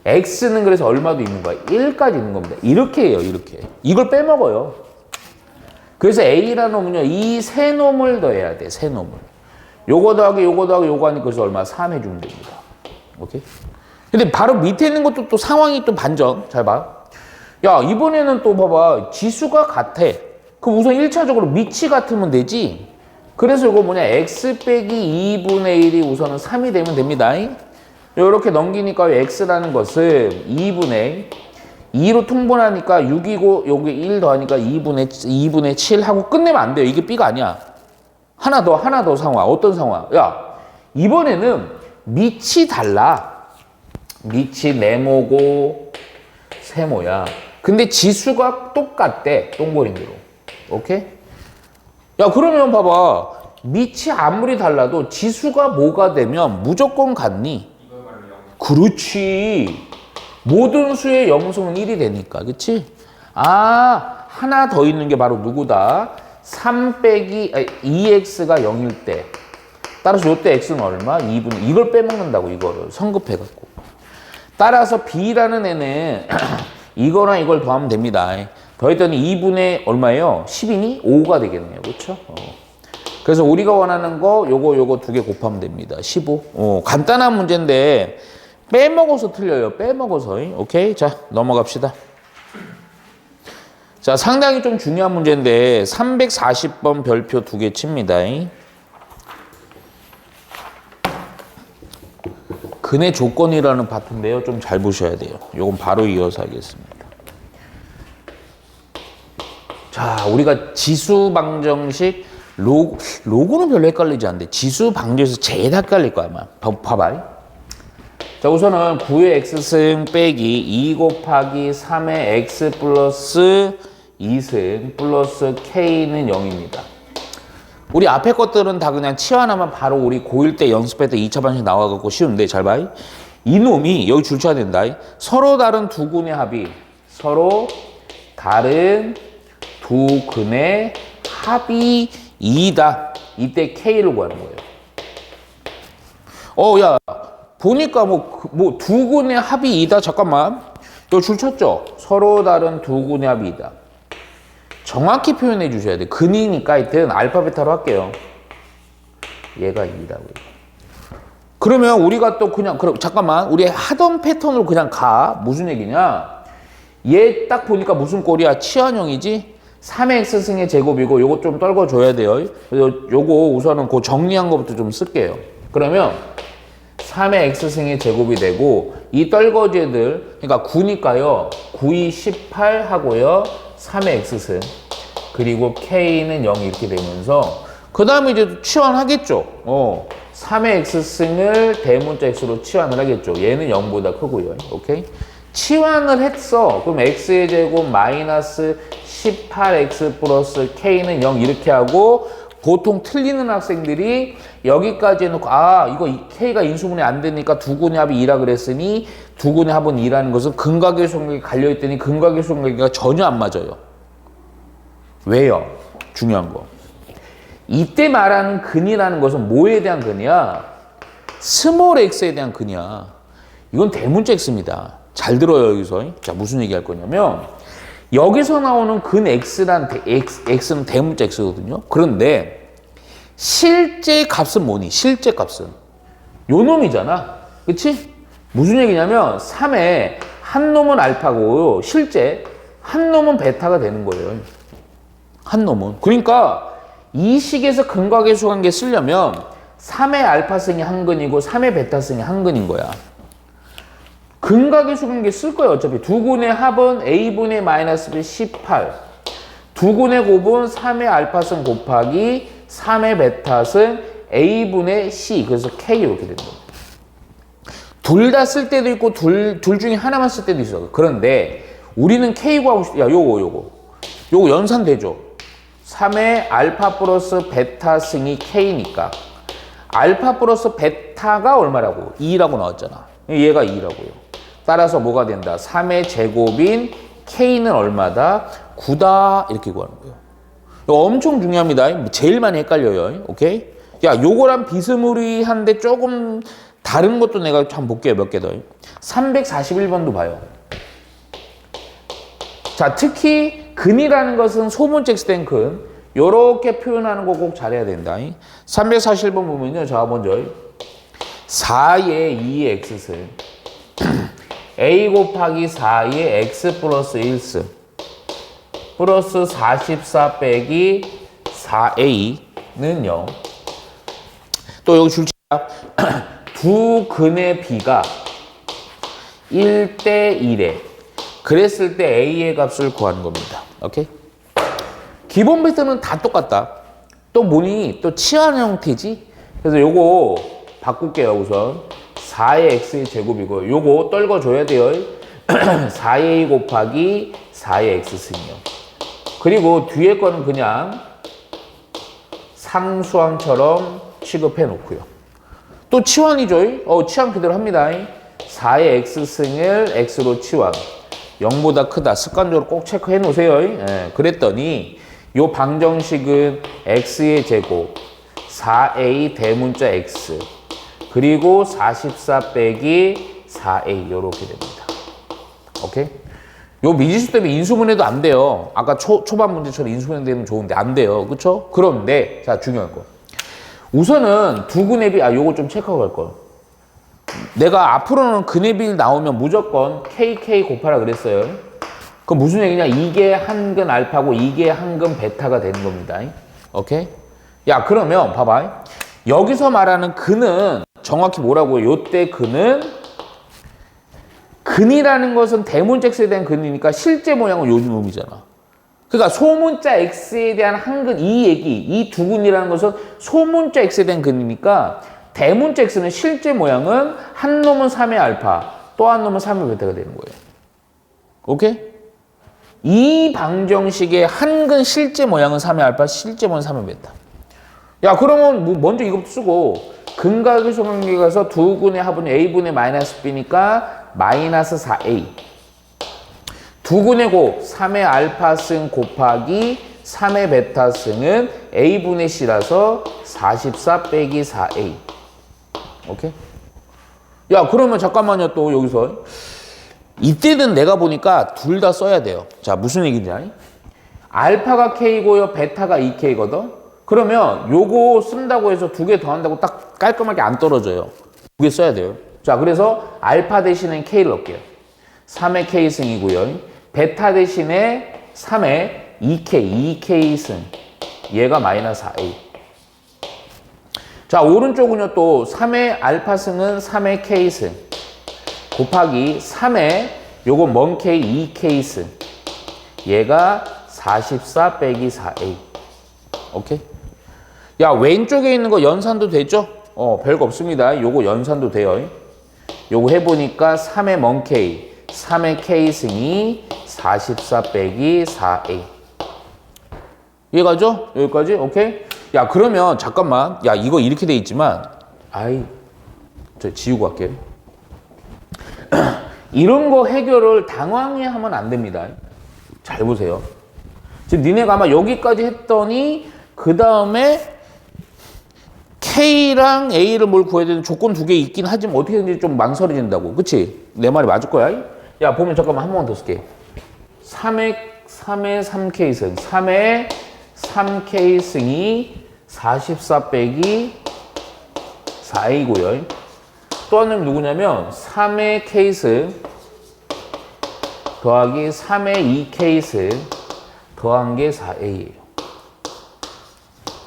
x는 그래서 얼마도 있는 거야? 1까지 있는 겁니다. 이렇게 해요, 이렇게. 이걸 빼먹어요. 그래서 a라는 놈은요, 이 세 놈을 더해야 돼, 세 놈을. 요거 더하기, 요거 더하기, 요거 하니까 그래서 얼마? 3 해주면 됩니다. 오케이? 근데 바로 밑에 있는 것도 또 상황이 또 반전. 잘 봐. 야, 이번에는 또 봐봐. 지수가 같아. 그럼 우선 1차적으로 밑이 같으면 되지. 그래서 이거 뭐냐, x 빼기 2분의 1이 우선은 3이 되면 됩니다. 이렇게 넘기니까 x라는 것은 2분의 2로 통분하니까 6이고 여기 1 더하니까 2분의 7 하고 끝내면 안 돼요. 이게 b가 아니야. 하나 더 상황. 어떤 상황? 야, 이번에는 밑이 달라. 밑이 네모고 세모야. 근데 지수가 똑같대. 동그림으로. 오케이? 야, 그러면 봐봐. 밑이 아무리 달라도 지수가 뭐가 되면 무조건 같니? 그렇지. 모든 수의 영수는 1이 되니까. 그치? 하나 더 있는 게 바로 누구다? 3 빼기 2x가 0일 때. 따라서 요때 x는 얼마? 2분의 이걸 빼먹는다고, 이거를. 성급해갖고. 따라서 b라는 애는 이거랑 이걸 더하면 됩니다. 더했더니 2분의 얼마예요? 10이니? 5가 되겠네요. 그렇죠? 그래서 우리가 원하는 거 요거 두 개 곱하면 됩니다. 15. 간단한 문제인데 빼먹어서 틀려요. 빼먹어서. 오케이? 자, 넘어갑시다. 자, 상당히 좀 중요한 문제인데 340번 별표 2개 칩니다. 근의 조건이라는 파트인데요. 좀 잘 보셔야 돼요. 요건 바로 이어서 하겠습니다. 자, 우리가 지수 방정식 로고는 별로 헷갈리지 않는데 지수 방정식에서 제일 헷갈릴 거야 아마. 봐봐. 자, 우선은 9의 x승 빼기 2 곱하기 3의 x 플러스 2승 플러스 k는 0입니다. 우리 앞에 것들은 다 그냥 치환하면 바로 우리 고1 때 연습할 때 2차 방식 나와갖고 쉬운데 잘 봐. 이놈이 여기 줄쳐야 된다. 서로 다른 두 근의 합이 서로 다른 두 근의 합이 2다. 이때 k를 구하는 거예요. 야 보니까 두 근의 합이 2다. 잠깐만. 이거 줄쳤죠? 서로 다른 두 근의 합이 2다. 정확히 표현해 주셔야 돼. 근이니까 하여튼 알파 베타로 할게요. 얘가 2라고요. 그러면 우리가 또 그냥 잠깐만 우리 하던 패턴으로 그냥 가. 무슨 얘기냐? 얘 딱 보니까 무슨 꼴이야? 치환형이지? 3의 x승의 제곱이고 요거 좀 떨궈줘야 돼요. 그래서 요거 우선은 그 정리한 것부터 좀 쓸게요. 그러면 3의 x승의 제곱이 되고 이 떨거지들 그러니까 9니까요. 9이 18 하고요. 3의 x승 그리고 k는 0 이렇게 되면서 그 다음에 이제 치환하겠죠. 3의 x승을 대문자 x로 치환을 하겠죠. 얘는 0보다 크고요. 오케이? 치환을 했어. 그럼 x의 제곱 마이너스 18x 플러스 k는 0 이렇게 하고 보통 틀리는 학생들이 여기까지 해놓고 이거 k가 인수분해 안 되니까 두 근의 합이 2라 그랬으니 두 근의 합은 2라는 것은 근각의 수학력이 갈려있더니 근각의 수학력이 전혀 안 맞아요. 왜요? 중요한 거. 이때 말하는 근이라는 것은 뭐에 대한 근이야? 스몰 x에 대한 근이야. 이건 대문자 x입니다. 잘 들어요 여기서. 자, 무슨 얘기 할 거냐면 여기서 나오는 근 x는 대문자 x거든요. 그런데 실제 값은 뭐니? 실제 값은 요 놈이잖아. 그치? 무슨 얘기냐면 3에 한 놈은 알파고 실제 한 놈은 베타가 되는 거예요. 한 놈은. 그러니까 이 식에서 근각의 수관계 쓰려면 3의 알파승이 한 근이고 3의 베타승이 한 근인 거야. 근각의 수관계 쓸 거예요. 어차피 두 근의 합은 a분의 마이너스 b 18. 두 근의 곱은 3의 알파승 곱하기 3의 베타승 a분의 c. 그래서 k 이렇게 되는 거예요. 둘 다 쓸 때도 있고 둘 중에 하나만 쓸 때도 있어. 그런데 우리는 k 구하고 싶. 야, 요거 연산되죠. 3의 알파 플러스 베타 승이 k니까 알파 플러스 베타가 얼마라고? 2라고 나왔잖아. 얘가 2라고요. 따라서 뭐가 된다? 3의 제곱인 k는 얼마다? 9다. 이렇게 구하는 거예요. 이거 엄청 중요합니다. 제일 많이 헷갈려요. 오케이? 야, 요거랑 비스무리한데 조금 다른 것도 내가 한번 볼게요. 몇 개 더. 341번도 봐요. 자, 특히 근이라는 것은 소문자 x된 근. 요렇게 표현하는 거 꼭 잘해야 된다. 341번 보면요. 자, 먼저 4의 2의 x승 a 곱하기 4의 x 플러스 1승 플러스 44 빼기 4a는 0. 또 여기 줄자 두 근의 비가 1대 1에 그랬을 때 a의 값을 구하는 겁니다. 오케이? 기본 패턴은 다 똑같다. 또 뭐니? 또 치환 형태지? 그래서 요거 바꿀게요. 우선 4의 x의 제곱이고 요거 떨궈줘야 돼요. 4a 곱하기 4의 x승이요. 그리고 뒤에 거는 그냥 상수항처럼 취급해 놓고요. 또 치환이죠. 치환 그대로 합니다. 4의 x승을 x로 치환. 0보다 크다. 습관적으로 꼭 체크해 놓으세요. 그랬더니 요 방정식은 x의 제곱 4a 대문자 x 그리고 44 빼기 4a 요렇게 됩니다. 오케이? 요 미지수 때문에 인수분해도 안 돼요. 아까 초반 문제처럼 인수분해 되면 좋은데 안 돼요. 그쵸? 그런데 자, 중요한 거. 우선은 두 근의 비, 요거 좀 체크하고 갈 거. 내가 앞으로는 근의 비를 나오면 무조건 KK 곱하라 그랬어요. 그럼 무슨 얘기냐? 이게 한근 알파고 이게 한근 베타가 되는 겁니다. 오케이? 야, 그러면 봐봐. 여기서 말하는 근은 정확히 뭐라고 해요? 요때 근은 근이라는 것은 대문자 x에 대한 근이니까 실제 모양은 요 놈이잖아. 그러니까 소문자 x에 대한 한근 이 얘기, 이 두 근이라는 것은 소문자 x에 대한 근이니까 대문자 x는 실제 모양은 한 놈은 3의 알파, 또 한 놈은 3의 베타가 되는 거예요. 오케이? 이 방정식의 한근 실제 모양은 3의 알파, 실제 모양은 3의 베타. 야, 그러면 뭐 먼저 이것부터 쓰고 근과 계수관계 가서 두 근의 합은 a분의 마이너스 b니까 마이너스 4a. 두 근의 곱 3의 알파 승 곱하기 3의 베타 승은 a분의 c라서 44 빼기 4a. 오케이? 야, 그러면 잠깐만요. 또 여기서 이때는 내가 보니까 둘 다 써야 돼요. 자, 무슨 얘기인지 아니? 알파가 k고요, 베타가 2k거든. 그러면 요거 쓴다고 해서 두 개 더한다고 딱 깔끔하게 안 떨어져요. 두 개 써야 돼요. 자, 그래서 알파 대신에 k를 넣을게요. 3의 k승이고요. 베타 대신에 3의 2k승. 얘가 마이너스 4a. 자, 오른쪽은요 또 3의 알파승은 3의 k승. 곱하기 3의 요거 먼 k 2k승. 얘가 44 빼기 4a. 오케이? 야, 왼쪽에 있는 거 연산도 되죠? 별거 없습니다. 요거 연산도 돼요. 요거 해보니까 3의 먼 k, 3의 k승이 44 빼기 4a. 이해가죠? 여기까지? 오케이? 야, 그러면 잠깐만. 야, 이거 이렇게 돼 있지만 저 지우고 할게요. 이런 거 해결을 당황해 하면 안 됩니다. 잘 보세요. 지금 니네가 아마 여기까지 했더니 그 다음에 K랑 A를 뭘 구해야 되는 조건 두 개 있긴 하지만 어떻게 되는지 좀 망설여진다고. 그치? 내 말이 맞을 거야. 야, 보면 잠깐만 한 번만 더 쓸게. 3의 3K승. 3의 3K승이 44 빼기 4A고요. 또 한 놈이 누구냐면 3의 K승 더하기 3의 2K승 더한 게 4A예요.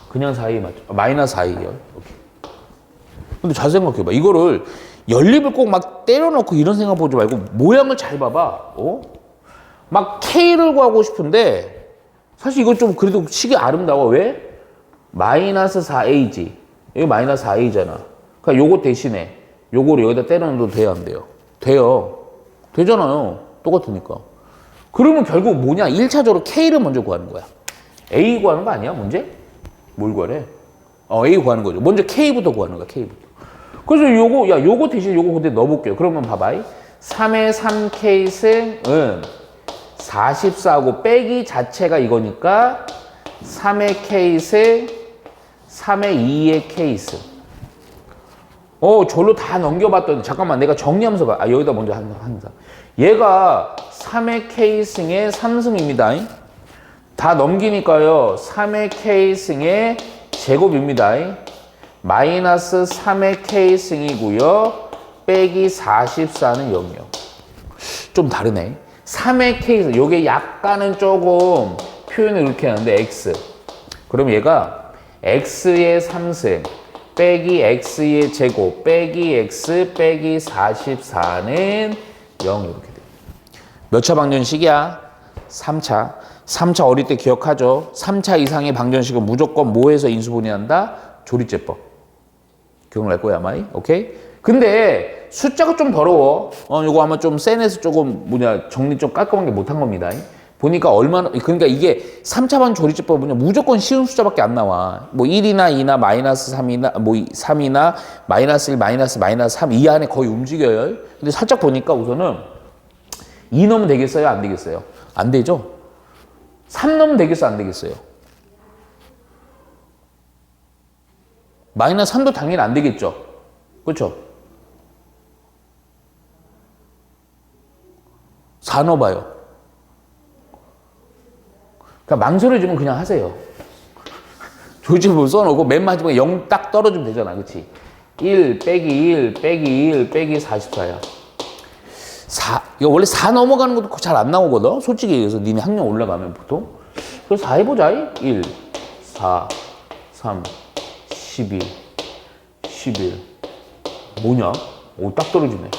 그냥 4A 맞죠? 마이너스 4A요. 근데 잘 생각해봐. 이거를 연립을 꼭 막 때려놓고 이런 생각 보지 말고 모양을 잘 봐봐. 막 K를 구하고 싶은데 사실 이거 좀 그래도 식이 아름다워. 왜? 마이너스 4A지. 여기 마이너스 4A잖아. 그러니까 요거 대신에 요거를 여기다 때려놔도 돼요, 안 돼요? 돼요. 되잖아요. 똑같으니까. 그러면 결국 뭐냐? 1차적으로 K를 먼저 구하는 거야. A 구하는 거 아니야, 문제? 뭘 구하래? A 구하는 거죠. 먼저 K부터 구하는 거야, K부터. 그래서 요거 대신 요거 그대 넣어볼게요. 그러면 봐봐. 3의 3K승은 44하고 빼기 자체가 이거니까 3의 K승, 3의 2의 K승. 절로 다 넘겨봤더니 잠깐만 내가 정리하면서 봐. 여기다 먼저 항상. 얘가 3의 K승의 3승입니다. 다 넘기니까요. 3의 K승의 제곱입니다. 마이너스 3의 K승이고요. 빼기 44는 0이요. 좀 다르네. 3의 K승. 요게 약간은 조금 표현을 이렇게 하는데 X. 그럼 얘가 X의 3승 빼기 X의 제곱 빼기 X 빼기 44는 0 이렇게 돼요. 몇 차 방정식이야? 3차. 3차 어릴 때 기억하죠? 3차 이상의 방정식은 무조건 뭐해서 인수분해한다? 조리제법. 기억날 거야, 아마. 오케이? 근데 숫자가 좀 더러워. 요거 아마 좀 센에서 조금 정리 좀 깔끔하게 못한 겁니다. 보니까 그러니까 이게 3차 방 조리제법은 무조건 쉬운 숫자밖에 안 나와. 뭐 1이나 2나 마이너스 3이나 뭐 3이나 마이너스 1, 마이너스 3 이 안에 거의 움직여요. 근데 살짝 보니까 우선은 2 넣으면 되겠어요? 안 되겠어요? 안 되죠? 3 넣으면 되겠어? 안 되겠어요? 마이너스 3도 당연히 안 되겠죠? 그렇죠? 4 넣어봐요. 그러니까 망설여지면 그냥 하세요. 조집을 써놓고 맨 마지막에 0 딱 떨어지면 되잖아. 그치? 1 빼기 1 빼기 1 빼기 44야. 이거 원래 4 넘어가는 것도 잘 안 나오거든? 솔직히 얘기해서 니네 학년 올라가면 보통. 그래서 4 해보자. 1, 4, 3, 12, 11. 뭐냐? 오, 딱 떨어지네.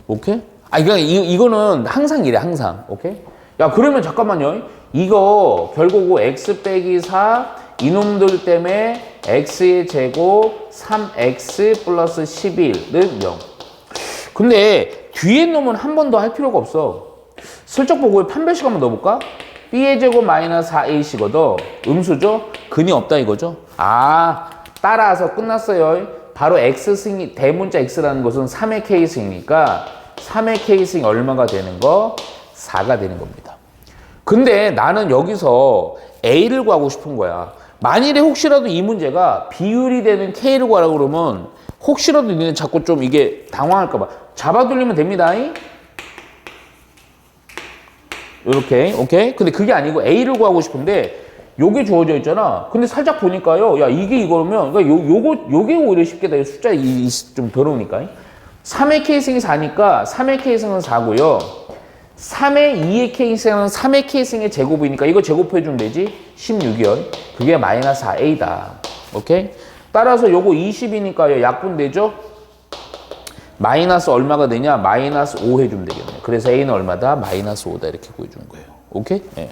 오케이? 그러니까 이거는 항상 이래, 항상. 오케이? 야, 그러면 잠깐만요. 이거 결국 x 빼기 4, 이놈들 때문에 x의 제곱 3x 플러스 11은 0. 근데 뒤에 놈은 한 번 더 할 필요가 없어. 슬쩍 보고 판별식 한번 넣어볼까? b의 제곱 마이너스 4ac거든. 음수죠? 근이 없다 이거죠? 따라서 끝났어요. 바로 x승이 대문자 x라는 것은 3의 k승이니까 3의 k승이 얼마가 되는 거? 4가 되는 겁니다. 근데 나는 여기서 a를 구하고 싶은 거야. 만일에 혹시라도 이 문제가 비율이 되는 k를 구하라고 그러면 혹시라도 니네 자꾸 좀 이게 당황할까 봐 잡아둘리면 됩니다. 이렇게, 오케이? 근데 그게 아니고 a를 구하고 싶은데 요게 주어져 있잖아. 근데 살짝 보니까요. 야, 이게 이거면 그러니까 요게 오히려 쉽게 돼. 숫자 좀 더러우니까. 3의 k승이 4니까 3의 k승은 4고요. 3의 2의 k승은 3의 k승의 제곱이니까 이거 제곱해주면 되지. 16이요. 그게 마이너스 4a다. 오케이? 따라서 요거 20이니까요. 약분되죠? 마이너스 얼마가 되냐? 마이너스 5 해주면 되겠네. 그래서 a는 얼마다? 마이너스 5다. 이렇게 구해주는 거예요. 오케이? 예.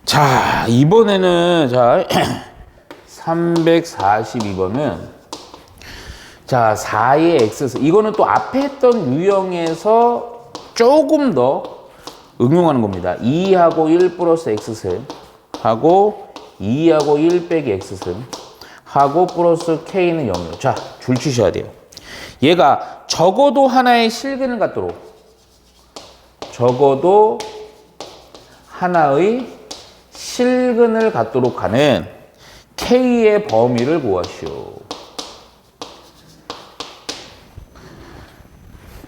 자, 이번에는, 342번은, 4의 x, 이거는 또 앞에 했던 유형에서 조금 더 응용하는 겁니다. 2하고 1 플러스 x승 하고 2하고 1 빼기 x승 하고 플러스 k는 0이에요. 자, 줄 치셔야 돼요. 얘가 적어도 하나의 실근을 갖도록 하나의 실근을 갖도록 하는 k의 범위를 구하시오.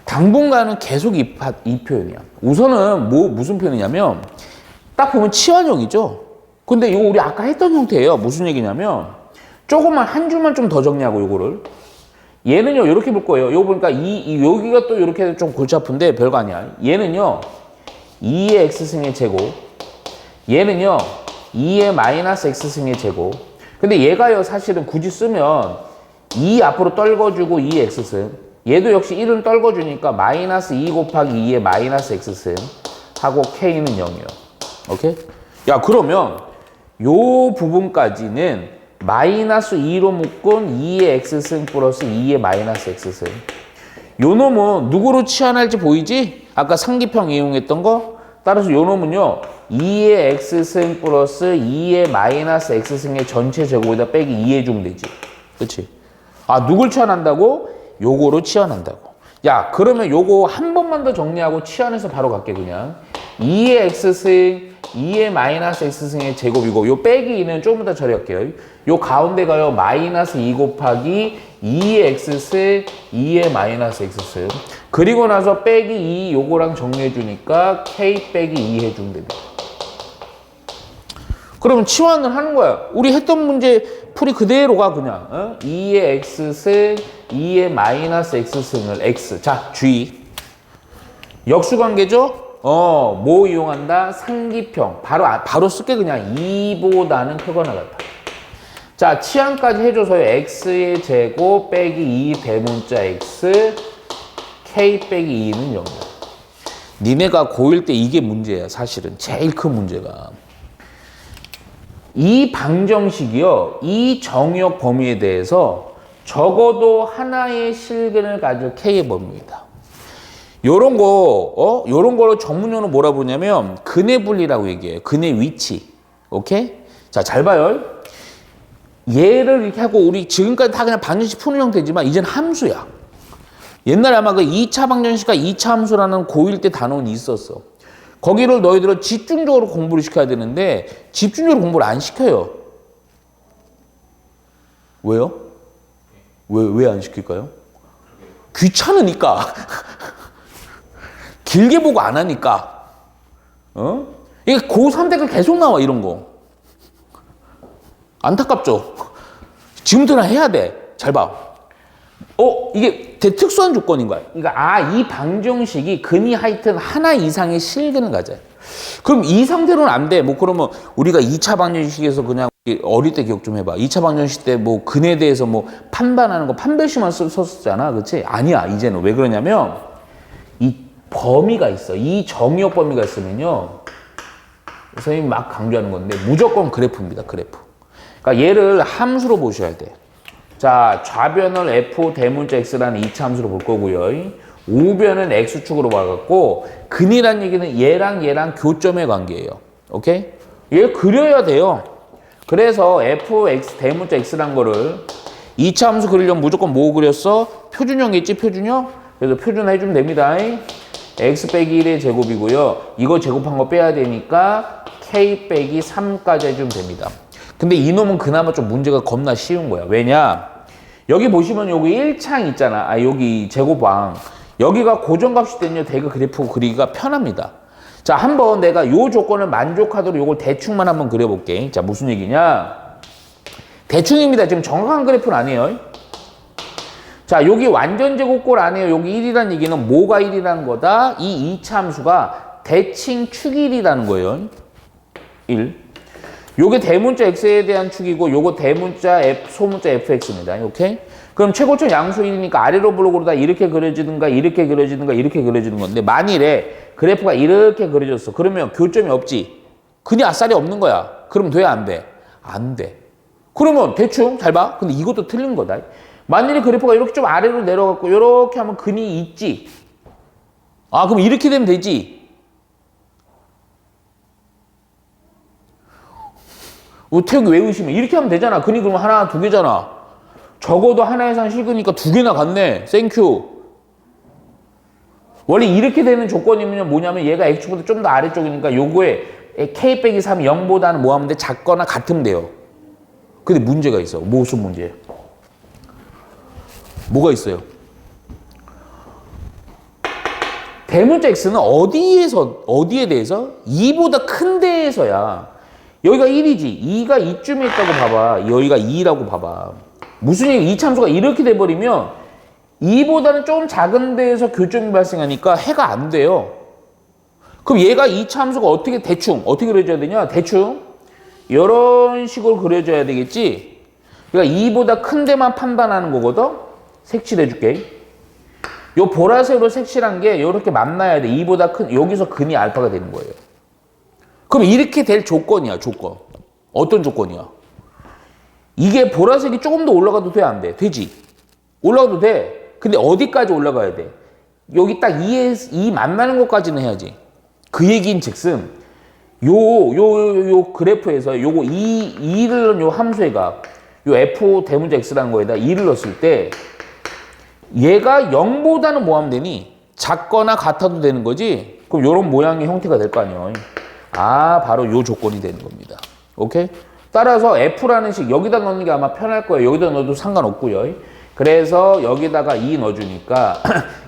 당분간은 계속 이 표현이야. 우선은 무슨 표현이냐면 딱 보면 치환형이죠. 근데 이거 우리 아까 했던 형태예요. 무슨 얘기냐면 조금만 한 줄만 좀 더 정리하고 요거를 얘는요 이렇게 볼 거예요. 요거 보니까 여기가 또 이렇게 좀 골치 아픈데 별거 아니야. 얘는요 2의 x승의 제곱, 얘는요 2의 마이너스 x승의 제곱. 근데 얘가요 사실은 굳이 쓰면 2 앞으로 떨궈주고 2의 x승, 얘도 역시 1은 떨궈주니까 마이너스 2 곱하기 2의 마이너스 x승 하고 k는 0이요. 오케이? 야, 그러면 요 부분까지는 마이너스 2로 묶은 2의 x승 플러스 2의 마이너스 x승. 요 놈은 누구로 치환할지 보이지? 아까 상기평 이용했던 거? 따라서 요 놈은요 2의 x승 플러스 2의 마이너스 x승의 전체 제곱에다 빼기 2 해주면 되지. 그치? 누굴 치환한다고? 요거로 치환한다고. 야, 그러면 요거 한 번만 더 정리하고 치환해서 바로 갈게. 그냥 2의 x승 2의 마이너스 x승의 제곱이고 요 빼기 2는 조금 더 처리할게요. 요 가운데가요 마이너스 2 곱하기 2의 x승 2의 마이너스 x승, 그리고 나서 빼기 2 요거랑 정리해 주니까 k 빼기 2 해주면 됩니다. 그러면 치환을 하는 거야. 우리 했던 문제 풀이 그대로가 그냥 2의 x승 2의 마이너스 x승을 x. 자, 주의. 역수관계죠? 뭐 이용한다? 상기평. 바로 쓸게. 그냥 2보다는 크거나 같다. 자, 치환까지 해줘서요. x의 제곱 빼기 2 대문자 x k 빼기 2는 0이야. 니네가 고1 때 이게 문제야. 사실은 제일 큰 문제가. 이 방정식이요. 이 정의역 범위에 대해서 적어도 하나의 실근을 가질 k의 범위입니다. 요런 거로 전문용어로 뭐라 부르냐면 근의 분리라고 얘기해요. 근의 위치. 오케이? 자, 잘 봐요. 얘를 이렇게 하고 우리 지금까지 다 그냥 방정식 푸는 형태지만 이제는 함수야. 옛날에 아마 그 2차 방정식과 2차 함수라는 고1 때 단원이 있었어. 거기를 너희들은 집중적으로 공부를 시켜야 되는데 집중적으로 공부를 안 시켜요. 왜요? 왜 안 시킬까요? 귀찮으니까. 길게 보고 안 하니까. 이게 고3 때가 계속 나와, 이런 거. 안타깝죠? 지금부터는 해야 돼. 잘 봐. 이게 되게 특수한 조건인 거야. 그러니까 이 방정식이 근이 하여튼 하나 이상의 실근을 가져요. 그럼 이 상태로는 안 돼. 뭐 그러면 우리가 2차 방정식에서 그냥 어릴 때 기억 좀 해봐. 2차 방정식 때 뭐 근에 대해서 뭐 판단하는 거 판별식만 썼었잖아. 그렇지? 아니야. 이제는 왜 그러냐면 이 범위가 있어. 이 정의역 범위가 있으면요. 선생님이 막 강조하는 건데 무조건 그래프입니다. 그래프. 그러니까 얘를 함수로 보셔야 돼. 자, 좌변을 f 대문자 x라는 2차 함수로 볼 거고요. 우변은 x축으로 봐갖고 근이란 얘기는 얘랑 교점의 관계예요. 오케이? 얘 그려야 돼요. 그래서 fx 대문자 x란 거를 2차 함수 그리려면 무조건 뭐 그렸어? 표준형이겠지? 표준형? 그래서 표준화 해주면 됩니다. x 빼기 1의 제곱이고요. 이거 제곱한 거 빼야 되니까 k 빼기 3까지 해주면 됩니다. 근데 이놈은 그나마 좀 문제가 겁나 쉬운 거야. 왜냐? 여기 보시면 여기 1창 있잖아. 여기 제곱방. 여기가 고정값이 되면 대가 그래프 그리기가 편합니다. 자, 한번 내가 요 조건을 만족하도록 요걸 대충만 한번 그려볼게. 자, 무슨 얘기냐? 대충입니다. 지금 정확한 그래프는 아니에요. 자, 여기 완전 제곱꼴 아니에요. 여기 1이라는 얘기는 뭐가 1이라는 거다? 이 2차 함수가 대칭 축 1이라는 거예요. 1. 요게 대문자 x에 대한 축이고 요거 대문자 소문자 fx입니다. 오케이? 그럼 최고점 양수 1이니까 아래로 블록으로 다 이렇게 그려지든가 이렇게 그려지든가 이렇게 그려지는 건데 만일에 그래프가 이렇게 그려졌어. 그러면 교점이 없지. 근이 아싸리 없는 거야. 그럼 돼? 안 돼? 안 돼. 그러면 대충 잘 봐. 근데 이것도 틀린 거다. 만일에 그래프가 이렇게 좀 아래로 내려갔고 이렇게 하면 근이 있지. 그럼 이렇게 되면 되지. 태욱이 왜 의심해? 이렇게 하면 되잖아. 근이 그러면 하나, 두 개잖아. 적어도 하나 이상 실근이니까 두 개나 갔네. 땡큐. 원래 이렇게 되는 조건이면 뭐냐면 얘가 x축보다 좀 더 아래쪽이니까 요거에 k 빼기 3이 0보다는 뭐 하면 돼? 작거나 같으면 돼요. 근데 문제가 있어. 무슨 문제? 뭐가 있어요? 대문자 x는 어디에 대해서? 2보다 큰 데에서야. 여기가 1이지. 2가 이쯤에 있다고 봐봐. 여기가 2라고 봐봐. 무슨 얘기? 2차 함수가 이렇게 돼버리면 2보다는 좀 작은 데에서 교점이 발생하니까 해가 안 돼요. 그럼 얘가 2차 함수가 어떻게 그려져야 되냐? 대충 이런 식으로 그려져야 되겠지? 그러니까 2보다 큰 데만 판단하는 거거든? 색칠해줄게. 요 보라색으로 색칠한 게 이렇게 만나야 돼. 2보다 큰, 여기서 근이 알파가 되는 거예요. 그럼 이렇게 될 조건이야, 조건. 어떤 조건이야? 이게 보라색이 조금 더 올라가도 돼, 안 돼? 되지? 올라가도 돼. 근데 어디까지 올라가야 돼? 여기 딱 2 만나는 것까지는 해야지. 그 얘기인 즉슨, 요 그래프에서 요거 2를 넣은 요 함수에가, 요 f 대문자 x라는 거에다 2를 넣었을 때, 얘가 0보다는 뭐 하면 되니? 작거나 같아도 되는 거지? 그럼 요런 모양의 형태가 될 거 아니에요. 바로 요 조건이 되는 겁니다. 오케이? 따라서 F라는 식 여기다 넣는 게 아마 편할 거예요. 여기다 넣어도 상관없고요. 그래서 여기다가 2 넣어주니까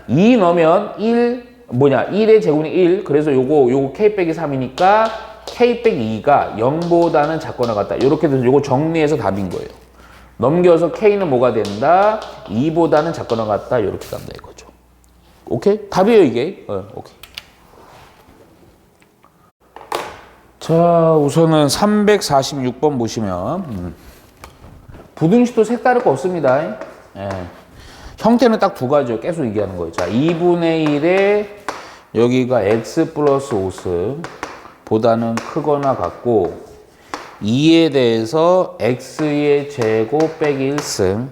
2 넣으면 1의 제곱이 1. 그래서 요거 K 빼기 3이니까 K 빼기 2가 0보다는 작거나 같다. 이렇게 돼서 요거 정리해서 답인 거예요. 넘겨서 K는 뭐가 된다? 2보다는 작거나 같다. 이렇게 간다 이거죠. 오케이? 답이에요 이게. 오케이. 자, 우선은 346번 보시면 부등식도 색다를 거 없습니다. 형태는 딱 두 가지요. 계속 얘기하는 거예요. 자, 2분의 1에 여기가 x 플러스 5승 보다는 크거나 같고 2에 대해서 x의 제곱 빼기 1승.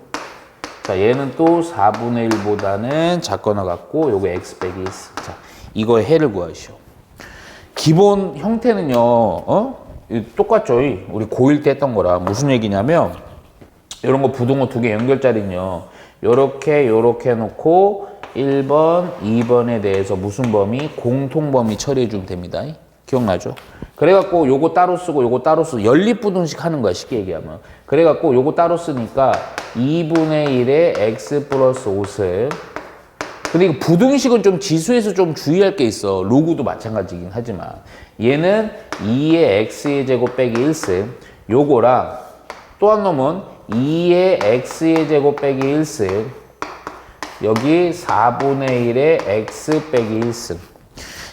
자, 얘는 또 4분의 1보다는 작거나 같고 요거 x 빼기 1승. 자, 이거의 해를 구하시오. 기본 형태는요, 똑같죠. 우리 고1 때 했던 거라. 무슨 얘기냐면, 이런 거 부등호 두 개 연결자리는요, 요렇게 해놓고, 1번, 2번에 대해서 무슨 범위? 공통범위 처리해주면 됩니다. 기억나죠? 그래갖고 요거 따로 쓰고 요거 따로 쓰고, 연립부등식 하는 거야, 쉽게 얘기하면. 그래갖고 요거 따로 쓰니까, 2분의 1에 x 플러스 5승. 근데 이거 부등식은 좀 지수에서 좀 주의할 게 있어. 로그도 마찬가지긴 하지만. 얘는 2의 x의 제곱 빼기 1승. 요거랑 또 한 놈은 2의 x의 제곱 빼기 1승. 여기 4분의 1의 x 빼기 1승.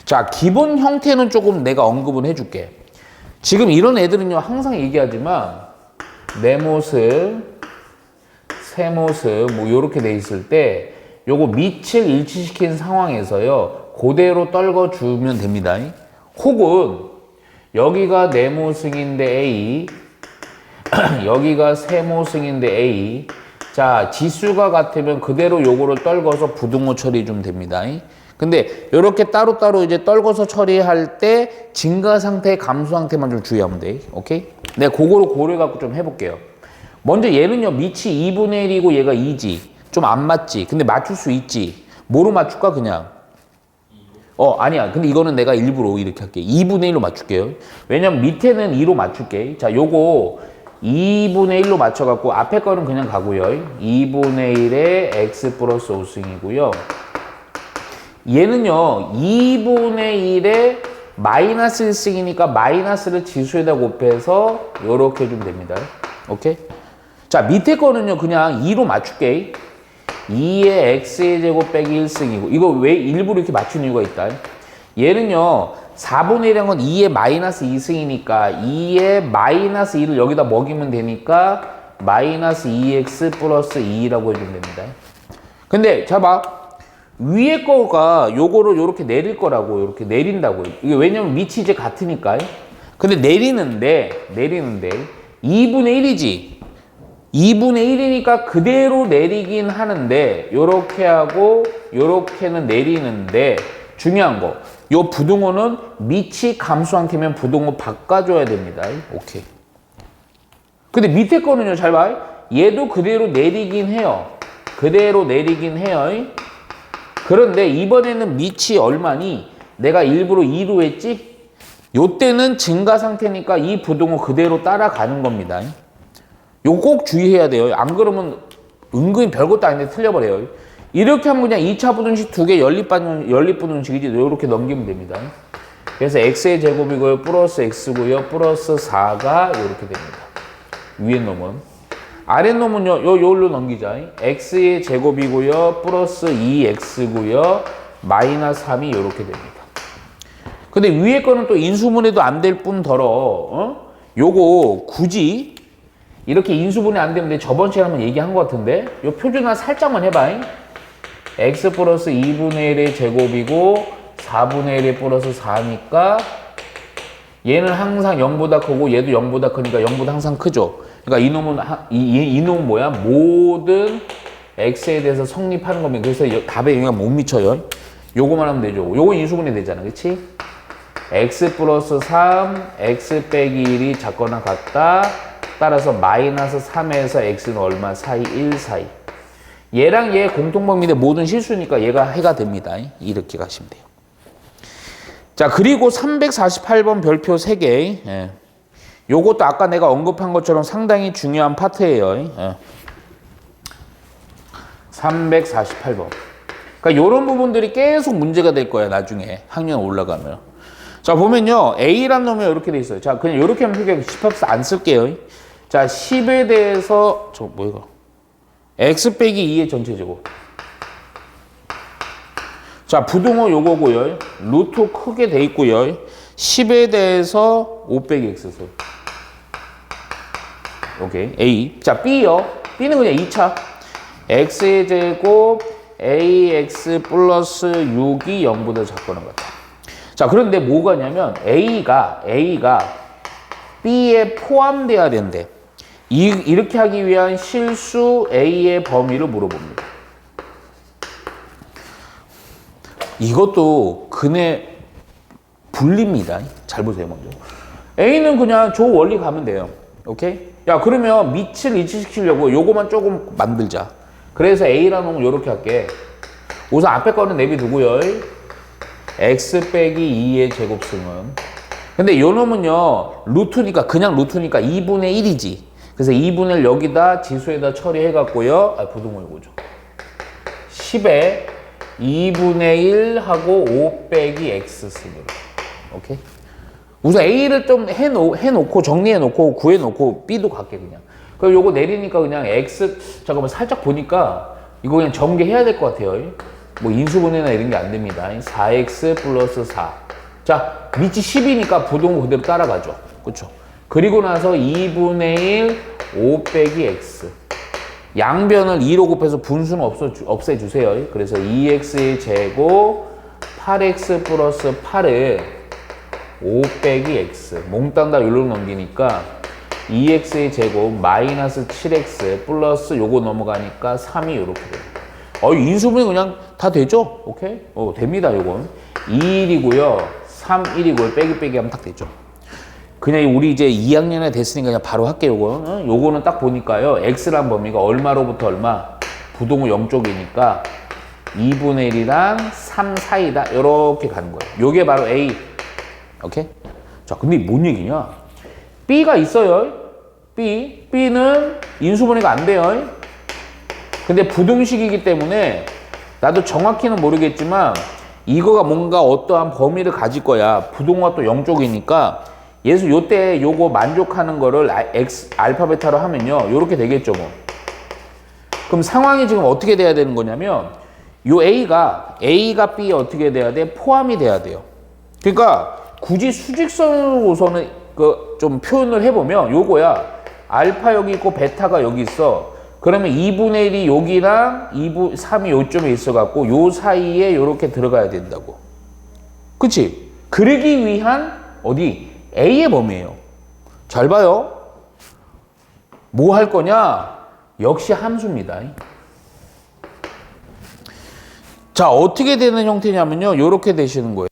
자, 기본 형태는 조금 내가 언급은 해줄게. 지금 이런 애들은요, 항상 얘기하지만, 내 모습, 새 모습, 뭐, 요렇게 돼 있을 때, 요거 밑을 일치시킨 상황에서요, 그대로 떨궈주면 됩니다. 혹은, 여기가 네모승인데 A, 여기가 세모승인데 A. 자, 지수가 같으면 그대로 요거를 떨궈서 부등호 처리해 주면 됩니다. 근데 이렇게 따로따로 이제 떨궈서 처리할 때 증가 상태, 감소 상태만 좀 주의하면 돼. 오케이? 내가 그거를 고려 갖고 좀 해볼게요. 먼저 얘는요, 밑이 2분의 1이고 얘가 2지. 좀 안 맞지. 근데 맞출 수 있지. 뭐로 맞출까, 그냥? 아니야. 근데 이거는 내가 일부러 이렇게 할게. 2분의 1로 맞출게요. 왜냐면 밑에는 2로 맞출게. 자, 요거 2분의 1로 맞춰갖고 앞에 거는 그냥 가고요. 2분의 1에 x 플러스 5승이고요. 얘는요, 2분의 1에 마이너스 1승이니까 마이너스를 지수에다 곱해서 요렇게 해주면 됩니다. 오케이? 자, 밑에 거는요, 그냥 2로 맞출게. 2의 x의 제곱 빼기 1승이고, 이거 왜 일부러 이렇게 맞춘 이유가 있다. 얘는요, 4분의 1이란 건 2의 마이너스 2승이니까 2의 마이너스 2를 여기다 먹이면 되니까 마이너스 2x 플러스 2라고 해주면 됩니다. 근데 자 봐, 위에 거가 요거를 요렇게 내릴 거라고, 요렇게 내린다고. 이게 왜냐면 밑이 이제 같으니까. 근데 내리는데 2분의 1이지. 2분의 1이니까 그대로 내리긴 하는데 요렇게 하고 요렇게는 내리는데 중요한 거, 요 부등호는 밑이 감소 상태면 부등호 바꿔줘야 됩니다. 오케이. 근데 밑에 거는요, 잘 봐. 얘도 그대로 내리긴 해요. 그대로 내리긴 해요. 그런데 이번에는 밑이 얼마니? 내가 일부러 2로 했지? 요때는 증가 상태니까 이 부등호 그대로 따라가는 겁니다. 요거 꼭 주의해야 돼요. 안 그러면 은근히 별것도 아닌데 틀려버려요. 이렇게 하면 그냥 2차 부등식 2개 연립부등식이지. 이렇게 넘기면 됩니다. 그래서 x의 제곱이고요. 플러스 x고요. 플러스 4가 이렇게 됩니다. 위에 놈은. 아래 놈은요. 요로 넘기자. x의 제곱이고요. 플러스 2x고요. 마이너스 3이 이렇게 됩니다. 근데 위에 거는 또 인수분해도 안 될 뿐더러 요거 굳이 이렇게 인수분해 안 되는데 저번 시간에 한번 얘기한 것 같은데 요 표준화 살짝만 해봐. x 플러스 2분의 1의 제곱이고 4분의 1의 플러스 4니까 얘는 항상 0보다 크고 얘도 0보다 크니까 0보다 항상 크죠. 그러니까 이놈은 뭐야? 모든 x에 대해서 성립하는 겁니다. 그래서 답에 영향 못 미쳐요. 요거만 하면 되죠. 요거 인수분해 되잖아. 그치? x 플러스 3, x 빼기 1이 작거나 같다. 따라서 마이너스 3에서 x는 얼마 사이? 1 사이. 얘랑 얘 공통범위인데 모든 실수니까 얘가 해가 됩니다. 이렇게 가시면 돼요. 자, 그리고 348번 별표 3개. 예. 요것도 아까 내가 언급한 것처럼 상당히 중요한 파트예요. 예. 348번. 그러니까 요런 부분들이 계속 문제가 될 거야, 나중에. 학년 올라가면. 자, 보면요. A란 놈이 이렇게 돼 있어요. 자, 그냥 이렇게 하면 표기하고 10합수 안 쓸게요. 자, 10에 대해서, 이거. x 빼기 2의 전체 제곱. 자, 부등호 요거고요. 루트 크게 돼 있고요. 10에 대해서 5 빼기 x 수. 오케이. A. 자, B요. B는 그냥 2차. x의 제곱 ax 플러스 6이 0보다 작거나 같다. 자, 그런데 뭐가냐면 A가 B에 포함돼야 된대. 이렇게 하기 위한 실수 A의 범위를 물어봅니다. 이것도 근의 분리입니다. 잘 보세요, 먼저. A는 그냥 저 원리 가면 돼요. 오케이? 야, 그러면 밑을 일치시키려고 요거만 조금 만들자. 그래서 A라는 놈은 요렇게 할게. 우선 앞에 거는 내비두고요. x 빼기 2의 제곱승은. 근데 요 놈은요, 그냥 루트니까 2분의 1이지. 그래서 2분의 1 여기다 지수에다 처리해갖고요. 부등호 요거죠. 10에 2분의 1 하고 5 빼기 x 승으로. 오케이? 우선 A를 좀 해놓고, 정리해놓고, 구해놓고, B도 갈게, 그냥. 그럼 요거 내리니까 그냥 x, 잠깐만, 살짝 보니까, 이거 그냥 전개해야 될 것 같아요. 뭐 인수분해나 이런 게 안 됩니다. 4x 플러스 4. 자, 밑이 10이니까 부동호 그대로 따라가죠. 그쵸? 그리고 나서 2분의 1 5 빼기 x. 양변을 2로 곱해서 분수는 없애주세요. 그래서 2x의 제곱 8x 플러스 8을 5 빼기 x. 몽땅 다 여기로 넘기니까 2x의 제곱 마이너스 7x 플러스 요거 넘어가니까 3이 이렇게 돼요. 인수분해 그냥 다 되죠? 오케이? 됩니다, 요건. 2일이고요. 3, 1이고요. 빼기 하면 딱 되죠. 그냥 우리 이제 2학년에 됐으니까 그냥 바로 할게요, 요거는. 요거는 딱 보니까요. x란 범위가 얼마로부터 얼마? 부동호 0쪽이니까 2분의 1이랑 3 사이다. 요렇게 가는 거예요. 요게 바로 A. 오케이? 자, 근데 뭔 얘기냐? B가 있어요. B는 인수분해가 안 돼요. 근데 부등식이기 때문에 나도 정확히는 모르겠지만 이거가 뭔가 어떠한 범위를 가질 거야. 부동호가 또 0쪽이니까 예수 요때 요거 만족하는 거를 알파 베타로 하면요. 요렇게 되겠죠, 뭐. 그럼 상황이 지금 어떻게 돼야 되는 거냐면 요 A가 B에 어떻게 돼야 돼? 포함이 돼야 돼요. 그러니까 굳이 수직선으로서는 좀 표현을 해보면 요거야. 알파 여기 있고 베타가 여기 있어. 그러면 2분의 1이 여기랑 3이 요점에 있어갖고 요 사이에 요렇게 들어가야 된다고. 그치? 그러기 위한 어디? A의 범위예요. 잘 봐요. 뭐 할 거냐? 역시 함수입니다. 자, 어떻게 되는 형태냐면요. 요렇게 되시는 거예요.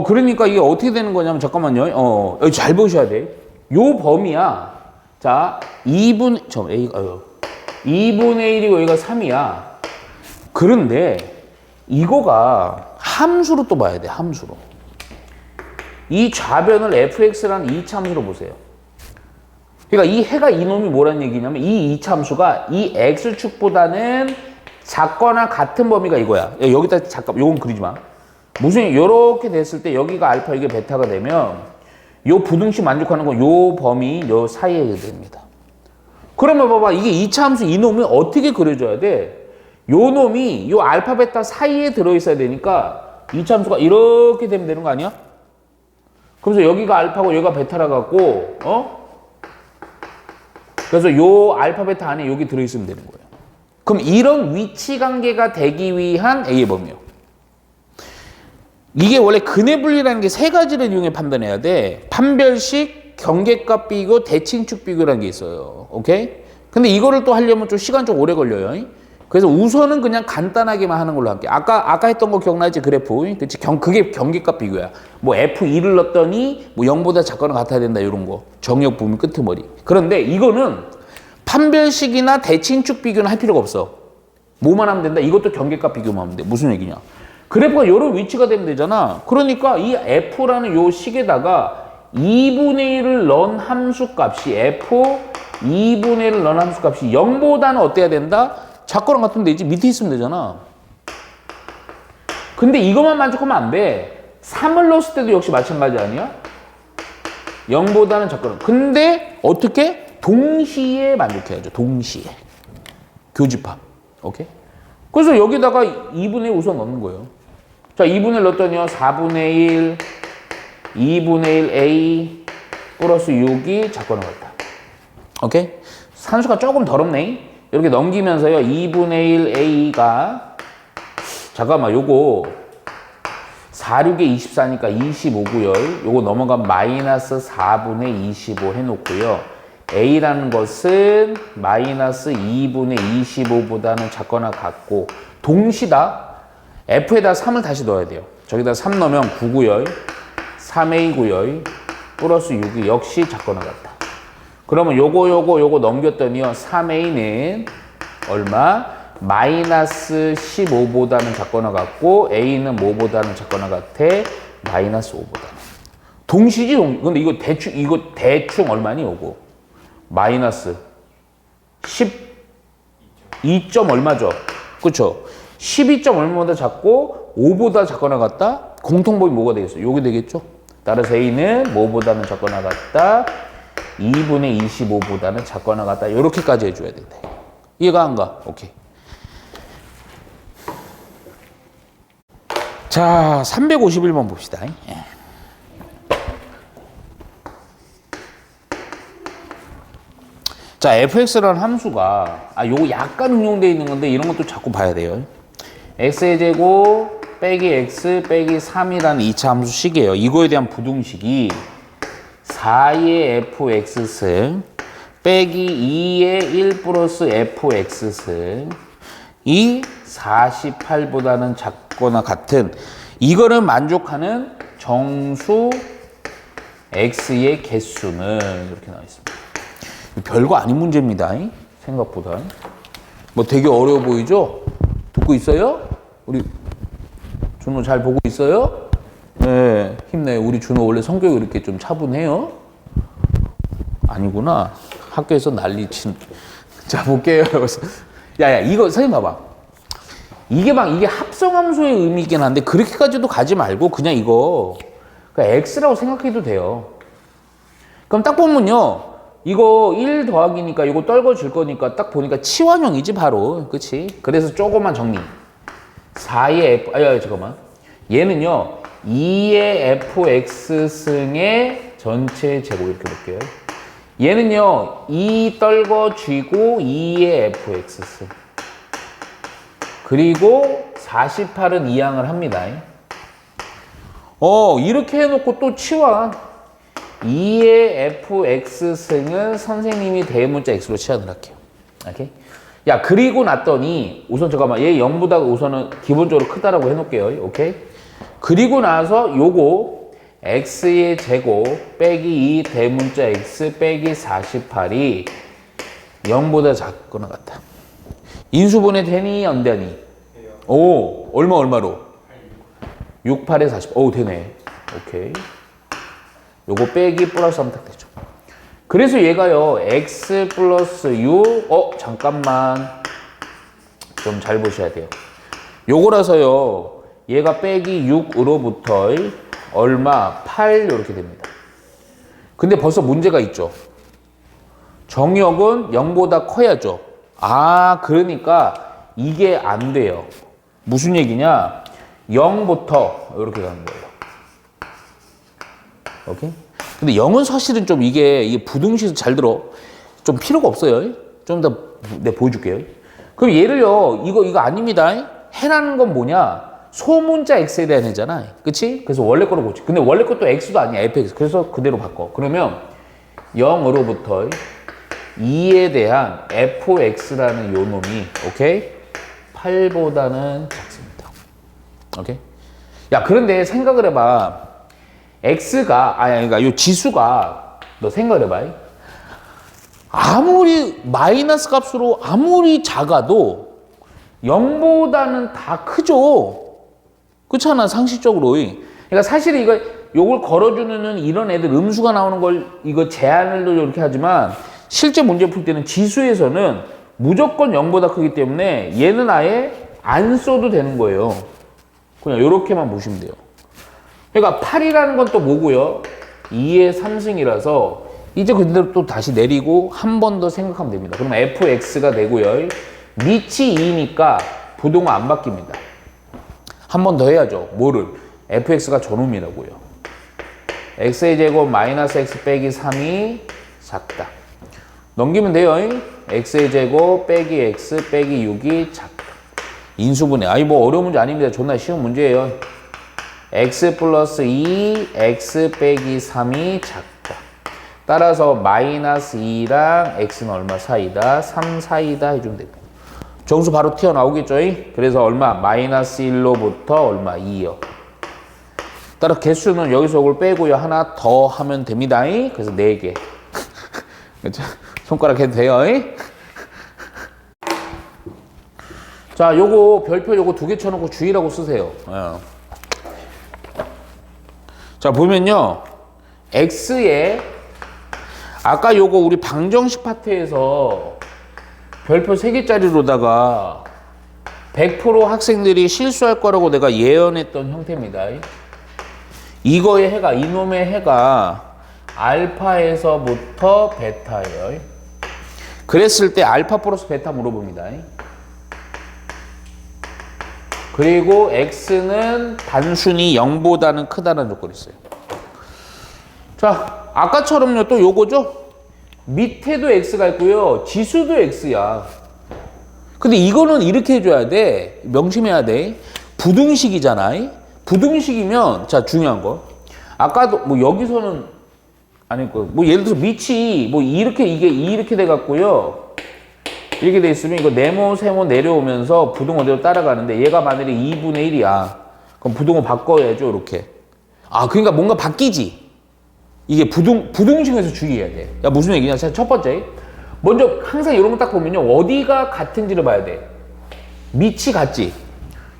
그러니까 이게 어떻게 되는 거냐면, 잠깐만요. 잘 보셔야 돼. 요 범위야. 자, 2분의 1이고 여기가 3이야. 그런데 이거가 함수로 또 봐야 돼, 함수로. 이 좌변을 fx라는 이차함수로 보세요. 그러니까 이 해가 이놈이 뭐란 얘기냐면 이 이차함수가 이 x축보다는 작거나 같은 범위가 이거야. 여기다 잠깐 요건 그리지 마. 무슨 요렇게 됐을 때 여기가 알파 이게 베타가 되면 요 부등식 만족하는 건 요 범위 요 사이에 됩니다. 그러면 봐봐 이게 이차함수 이놈이 어떻게 그려줘야 돼? 요 놈이 요 알파 베타 사이에 들어있어야 되니까 이차함수가 이렇게 되면 되는 거 아니야? 그래서 여기가 알파고 여기가 베타라 갖고 그래서 요 알파 베타 안에 여기 들어있으면 되는 거예요. 그럼 이런 위치 관계가 되기 위한 A의 범위요. 이게 원래 근해 분리라는 게 세 가지를 이용해 판단해야 돼. 판별식, 경계값 비교, 대칭축 비교라는 게 있어요. 오케이? 근데 이거를 또 하려면 좀 시간 좀 오래 걸려요. 그래서 우선은 그냥 간단하게만 하는 걸로 할게. 아까 했던 거 기억나지? 그래프. 그치? 그게 경계값 비교야. 뭐 F2를 넣었더니 뭐 0보다 작거나 같아야 된다 이런 거. 정역 부분 끄트머리. 그런데 이거는 판별식이나 대칭축 비교는 할 필요가 없어. 뭐만 하면 된다? 이것도 경계값 비교만 하면 돼. 무슨 얘기냐? 그래프가 이런 위치가 되면 되잖아. 그러니까 이 F라는 요 식에다가 2분의 1을 넣은 함수 값이 F 2분의 1을 넣은 함수 값이 0보다는 어때야 된다? 작거랑 같으면 되지. 밑에 있으면 되잖아. 근데 이것만 만족하면 안 돼. 3을 넣었을 때도 역시 마찬가지 아니야? 0보다는 작거랑. 근데 어떻게? 동시에 만족해야죠. 동시에. 교집합. 오케이? 그래서 여기다가 2분의 1 우선 넣는 거예요. 자, 2분의 1 넣었더니요. 4분의 1, 2분의 1 A 플러스 6이 작거나 같다. 오케이? 산수가 조금 더럽네. 이렇게 넘기면서요. 2분의 1 A가 잠깐만 요거 4, 6에 24니까 25고요. 요거 넘어가면 마이너스 4분의 25 해놓고요. A라는 것은 마이너스 2분의 25보다는 작거나 같고 동시다. F에다 3을 다시 넣어야 돼요. 저기다 3 넣으면 9고요. 3A고요. 플러스 6이 역시 작거나 같다. 그러면 요거 넘겼더니요. 3A는 얼마? 마이너스 15보다는 작거나 같고 A는 뭐보다는 작거나 같아? 마이너스 5보다는. 동시지. 근데 이거 대충 얼마니 요거? 마이너스 12점 얼마죠? 그쵸? 12점 얼마보다 작고 5보다 작거나 같다? 공통범위 뭐가 되겠어요? 요게 되겠죠? 따라서 A는 뭐보다는 작거나 같다? 2분의 25보다는 작거나 같다. 이렇게까지 해줘야 된다. 이해가 안 가? 오케이. 자, 351번 봅시다. 자, fx라는 함수가 요거 약간 응용되어 있는 건데 이런 것도 자꾸 봐야 돼요. x의 제곱 빼기 x 빼기 3이라는 2차 함수식이에요. 이거에 대한 부등식이 4의 fx승 빼기 2의 1 플러스 fx승 이 48보다는 작거나 같은 이거를 만족하는 정수 x의 개수는 이렇게 나와 있습니다. 별거 아닌 문제입니다. 생각보다. 뭐 되게 어려워 보이죠? 듣고 있어요? 우리 준호 잘 보고 있어요? 네, 힘내요. 우리 준호 원래 성격이 이렇게 좀 차분해요? 아니구나. 학교에서 난리친. 자, 볼게요. 야야, 이거 선생님 봐봐. 이게 합성함수의 의미이긴 한데 그렇게까지도 가지 말고 그냥 이거 그러니까 x라고 생각해도 돼요. 그럼 딱 보면요. 이거 1 더하기니까 이거 떨궈줄 거니까 딱 보니까 치환형이지 바로. 그치? 그래서 조금만 정리. 4의 f, 잠깐만. 얘는요. 2의 fx승의 전체 제곱 이렇게 볼게요. 얘는요. 2 떨궈쥐고 2의 fx승. 그리고 48은 이항을 합니다. 이렇게 해놓고 또 치환. 2의 fx승은 선생님이 대문자 x로 치환을 할게요. 오케이? 야, 그리고 났더니 우선 잠깐만 얘 0보다 우선은 기본적으로 크다라고 해놓을게요. 오케이? 그리고 나서 요거 x의 제곱 빼기 2 대문자 x 빼기 48이 0보다 작거나 같다. 인수분해 되니 안 되니? 오, 얼마로? 6, 8에 40. 오, 되네. 오케이. 요거 빼기 플러스 하면 딱 되죠. 그래서 얘가요, x 플러스 6, 잠깐만. 좀 잘 보셔야 돼요. 요거라서요, 얘가 빼기 6으로부터 얼마? 8 이렇게 됩니다. 근데 벌써 문제가 있죠. 정역은 0보다 커야죠. 그러니까 이게 안 돼요. 무슨 얘기냐? 0부터 이렇게 가는 거예요. 오케이? 근데 0은 사실은 좀 이게 부등식에서 잘 들어. 좀 필요가 없어요. 좀 더 내가 보여줄게요. 그럼 얘를요, 이거 아닙니다. 해라는 건 뭐냐? 소문자 x에 대한 해잖아. 그치? 그래서 원래 거로 보지. 근데 원래 것도 x도 아니야. fx. 그래서 그대로 바꿔. 그러면 0으로부터 2에 대한 fx라는 요 놈이, 오케이? 8보다는 작습니다. 오케이? 야, 그런데 생각을 해봐. x가, 그러니까 요 지수가, 너 생각을 해봐. 아무리 마이너스 값으로 아무리 작아도 0보다는 다 크죠. 그렇잖아, 상식적으로. 그러니까 사실 요걸 걸어주는 이런 애들 음수가 나오는 걸 이거 제한을 이렇게 하지만 실제 문제 풀 때는 지수에서는 무조건 0보다 크기 때문에 얘는 아예 안 써도 되는 거예요. 그냥 이렇게만 보시면 돼요. 그러니까 8이라는 건 또 뭐고요? 2의 3승이라서 이제 그대로 또 다시 내리고 한 번 더 생각하면 됩니다. 그럼 fx가 되고요. 밑이 2니까 부동화 안 바뀝니다. 한 번 더 해야죠. 뭐를? fx가 저놈이라고요. x의 제곱 마이너스 x 빼기 3이 작다. 넘기면 돼요. x의 제곱 빼기 x 빼기 6이 작다. 인수분해. 뭐 어려운 문제 아닙니다. 존나 쉬운 문제예요. x 플러스 2, x 빼기 3이 작다. 따라서 마이너스 2랑 x는 얼마 사이다? 3 사이다 해주면 됩니다. 정수 바로 튀어나오겠죠? 그래서 얼마? 마이너스 1로부터 얼마? 2요. 따라 개수는 여기서 이걸 빼고요. 하나 더 하면 됩니다. 그래서 4개. 그렇죠? 손가락 해도 돼요. 자, 요거 별표 요거 2개 쳐놓고 주의라고 쓰세요. 자, 보면요. x에 아까 요거 우리 방정식 파트에서 별표 3개짜리로다가 100% 학생들이 실수할 거라고 내가 예언했던 형태입니다. 이거의 해가, 이놈의 해가 알파에서부터 베타예요. 그랬을 때 알파 플러스 베타 물어봅니다. 그리고 x는 단순히 0보다는 크다는 조건이 있어요. 자, 아까처럼요 또 요거죠? 밑에도 x가 있고요. 지수도 x야. 근데 이거는 이렇게 해줘야 돼. 명심해야 돼. 부등식이잖아. 부등식이면 자 중요한 거. 아까도 뭐 여기서는 아니 뭐 예를 들어서 밑이 뭐 이렇게 이게 이렇게 돼 갖고요. 이렇게 돼 있으면 이거 네모 세모 내려오면서 부등호대로 따라가는데 얘가 만약에 2분의 1이야. 그럼 부등호 바꿔야죠 이렇게. 아 그러니까 뭔가 바뀌지. 이게 부등식에서 주의해야 돼. 야 무슨 얘기냐? 첫 번째. 먼저 항상 이런 거 딱 보면요. 어디가 같은지를 봐야 돼. 밑이 같지.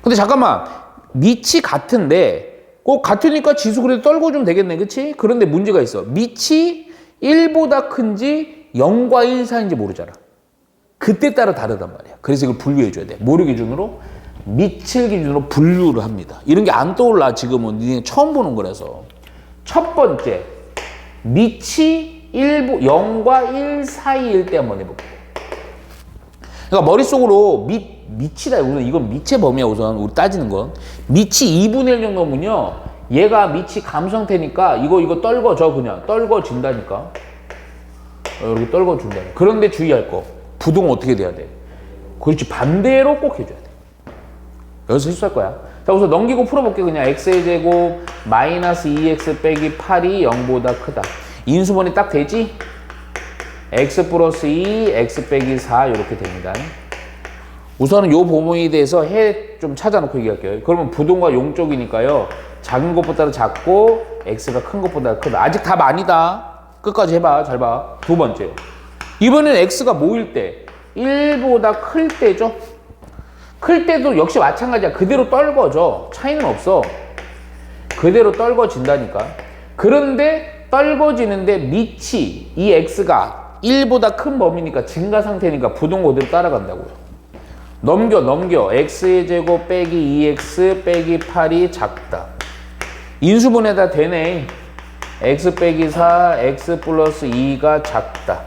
근데 잠깐만. 밑이 같은데 꼭 같으니까 지수 그래도 떨궈주면 되겠네. 그치? 그런데 문제가 있어. 밑이 1보다 큰지 0과 1 사이인지 모르잖아. 그때 따라 다르단 말이야. 그래서 이걸 분류해줘야 돼. 뭐를 기준으로? 밑을 기준으로 분류를 합니다. 이런 게 안 떠올라 지금은. 니네 처음 보는 거라서. 첫 번째. 밑이 0과 1 사이일 때 한번 해볼게요. 그러니까 머릿속으로 밑이다. 우선 이건 밑의 범위야. 우선 우리 따지는 건. 밑이 2분의 1 정도면요. 얘가 밑이 감성태니까 이거 떨궈져 그냥. 떨궈진다니까. 이렇게 떨궈준다. 그런데 주의할 거. 부등은 어떻게 돼야 돼? 그렇지. 반대로 꼭 해줘야 돼. 여기서 실수할 거야. 자, 우선 넘기고 풀어볼게. 그냥 x의 제곱 마이너스 2x 빼기 8이 0보다 크다. 인수분해 딱 되지? x 플러스 2, x 빼기 4 이렇게 됩니다. 우선은 요 범위에 대해서 해 좀 찾아놓고 얘기할게요. 그러면 부등호가 용쪽이니까요. 작은 것보다 작고 x가 큰 것보다 크다. 아직 답 아니다. 끝까지 해봐. 잘 봐. 두 번째요. 이번엔 x가 뭐일 때? 1보다 클 때죠. 클 때도 역시 마찬가지야. 그대로 떨궈져. 차이는 없어. 그대로 떨궈진다니까. 그런데 떨궈지는데 밑이 이 x가 1보다 큰 범위니까 증가 상태니까 부등호 그대로 따라간다고요. 넘겨. x의 제곱 빼기 2x 빼기 8이 작다. 인수분해다 되네. x 빼기 4, x 플러스 2가 작다.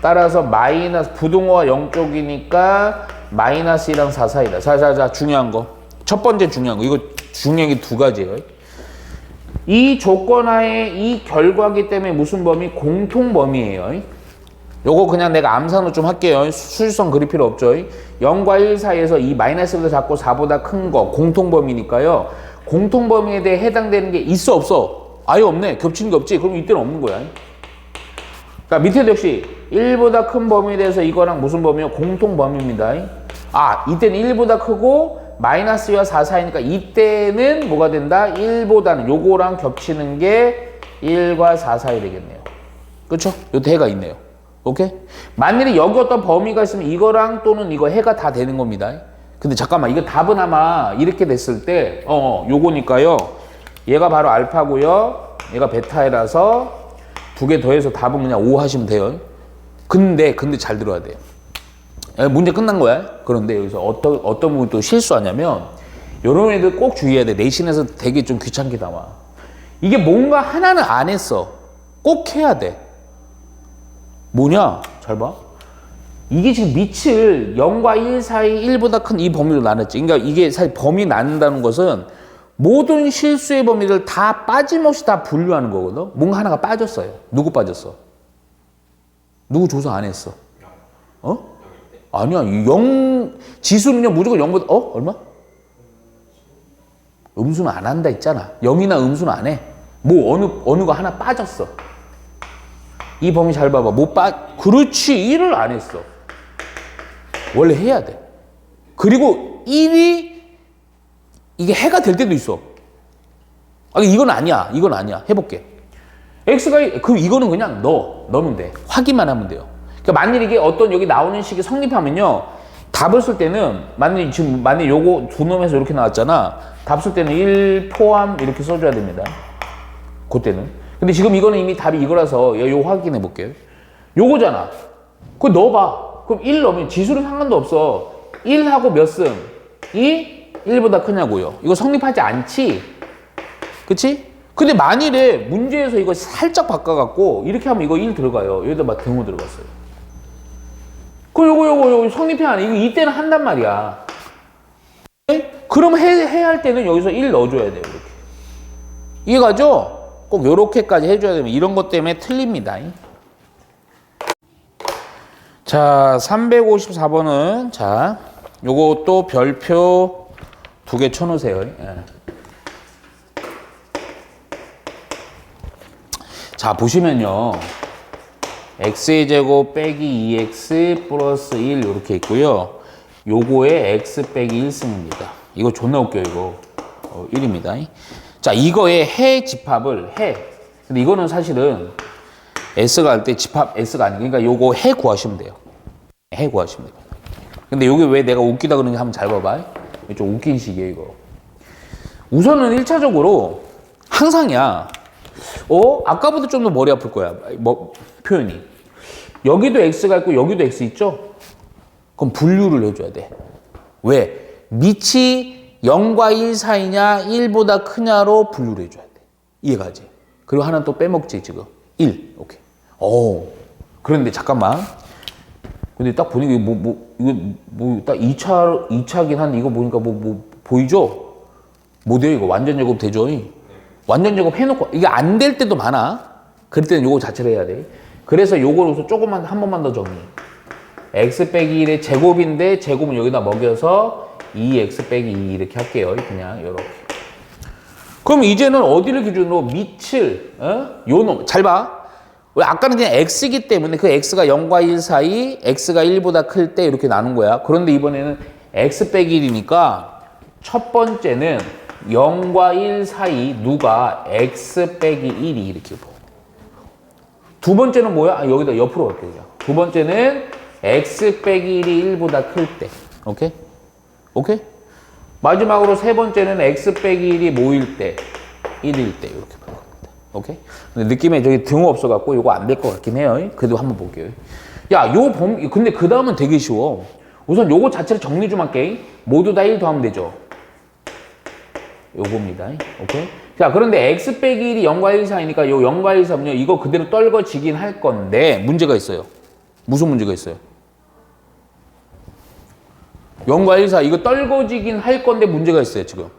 따라서 마이너스 부등호가 0쪽이니까 마이너스 2랑 4 사이다. 자, 중요한 거. 첫 번째 중요한 거. 이거 중요한 게 두 가지예요. 이 조건하에 이 결과기 때문에 무슨 범위? 공통 범위예요. 요거 그냥 내가 암산으로 좀 할게요. 수직선 그릴 필요 없죠. 0과 1 사이에서 이 마이너스보다 작고 4보다 큰 거 공통 범위니까요. 공통 범위에 대해 해당되는 게 있어 없어? 아예 없네. 겹치는 게 없지. 그럼 이때는 없는 거야. 그러니까 밑에도 역시 1보다 큰 범위에 대해서 이거랑 무슨 범위요? 공통 범위입니다. 아, 이때는 1보다 크고 마이너스 2와 4 사이니까 이때는 뭐가 된다? 1보다는 요거랑 겹치는 게 1과 4 사이 되겠네요. 그렇죠? 요때 해가 있네요. 오케이? 만일에 여기 어떤 범위가 있으면 이거랑 또는 이거 해가 다 되는 겁니다. 근데 잠깐만, 이거 답은 아마 이렇게 됐을 때 요거니까요. 얘가 바로 알파고요. 얘가 베타이라서 두 개 더해서 답은 그냥 5 하시면 돼요. 근데 잘 들어야 돼요. 문제 끝난 거야. 그런데 여기서 어떤 부분이 또 실수하냐면 요런 애들 꼭 주의해야 돼. 내신에서 되게 좀 귀찮게 나와. 이게 뭔가 하나는 안 했어. 꼭 해야 돼. 뭐냐? 잘 봐. 이게 지금 밑을 0과 1 사이 1보다 큰 이 범위로 나눴지. 그러니까 이게 사실 범위 나눈다는 것은 모든 실수의 범위를 다 빠짐없이 다 분류하는 거거든. 뭔가 하나가 빠졌어요. 누구 빠졌어? 누구 조사 안 했어? 아니야. 지수는요 무조건 0보다 얼마? 음수는 안 한다 했잖아. 0이나 음수는 안 해. 뭐 어느 거 하나 빠졌어. 이 범위 잘 봐봐. 그렇지. 1을 안 했어. 원래 해야 돼. 그리고 1이 이게 해가 될 때도 있어. 이건 아니야. 해볼게. x가 이거는 그냥 넣으면 돼. 확인만 하면 돼요. 그러니까 만일 이게 어떤 여기 나오는 식이 성립하면요. 답을 쓸 때는 만일 요거 두 놈에서 이렇게 나왔잖아. 답 쓸 때는 1 포함 이렇게 써줘야 됩니다. 그때는. 근데 지금 이거는 이미 답이 이거라서 요 확인해 볼게요. 요거잖아. 그거 넣어봐. 그럼 1 넣으면 지수는 상관도 없어. 1하고 몇 승? 2? 1보다 크냐고요. 이거 성립하지 않지? 그치? 근데 만일에 문제에서 이거 살짝 바꿔갖고 이렇게 하면 이거 1 들어가요. 여기다 막 등호 들어갔어요. 그럼 요거 성립해 안 해. 이거 이때는 한단 말이야. 그럼 해야 할 때는 여기서 1 넣어줘야 돼요. 이렇게. 이해가죠? 꼭 요렇게까지 해줘야 되면 이런 것 때문에 틀립니다. 자, 354번은 자, 요거 또 별표 2개 쳐놓으세요. 예. 자, 보시면요. x의 제곱 빼기 2x 플러스 1 이렇게 있고요. 요거에 x 빼기 1승입니다. 이거 존나 웃겨요, 이거. 1입니다. 자, 이거의 해 집합을 해. 근데 이거는 사실은 s가 할 때 집합 s가 아니고, 그러니까 요거 해 구하시면 돼요. 해 구하시면 됩니다. 근데 요게 왜 내가 웃기다 그러는지 한번 잘 봐봐. 좀 웃긴 식이에요, 이거. 우선은 1차적으로 항상이야. 아까보다 좀 더 머리 아플 거야. 표현이. 여기도 x가 있고 여기도 x 있죠? 그럼 분류를 해줘야 돼. 왜? 밑이 0과 1 사이냐 1보다 크냐로 분류를 해줘야 돼. 이해가지? 그리고 하나 또 빼먹지 지금. 1. 오케이. 그런데 잠깐만. 근데 딱 보니까 이거 딱 2차긴 한데 이거 보니까 보이죠? 못 돼요, 이거. 완전 제곱 되죠? 완전 제곱 해놓고, 이게 안 될 때도 많아. 그럴 때는 요거 자체를 해야 돼. 그래서 요거로서 조금만, 한 번만 더 정리. x 빼기 1의 제곱인데, 제곱은 여기다 먹여서 2x 빼기 2 이렇게 할게요. 그냥, 요렇게. 그럼 이제는 어디를 기준으로 밑을, 요 놈, 잘 봐. 왜 아까는 그냥 x이기 때문에 그 x가 0과 1 사이, x가 1보다 클 때 이렇게 나눈 거야. 그런데 이번에는 x 빼기 1이니까 첫 번째는 0과 1 사이 누가 x 빼기 1이 이렇게 보. 두 번째는 뭐야? 여기다 옆으로 갈게요. 그냥. 두 번째는 x 빼기 1이 1보다 클 때. 오케이? 오케이? 마지막으로 세 번째는 x 빼기 1이 뭐일 때? 1일 때 이렇게 볼 겁니다. 오케이? 근데 느낌에 저기 등호 없어갖고 이거 안 될 것 같긴 해요. 그래도 한번 볼게요. 야, 근데 그 다음은 되게 쉬워. 우선 요거 자체를 정리 좀 할게. 모두 다 1 더하면 되죠. 요겁니다. 오케이? 자, 그런데 x 빼기 1이 0과 1 사이니까 요 0과 1 사이는요, 이거 그대로 떨궈지긴 할 건데, 문제가 있어요. 무슨 문제가 있어요? 0과 1 사이, 이거 떨궈지긴 할 건데, 문제가 있어요, 지금.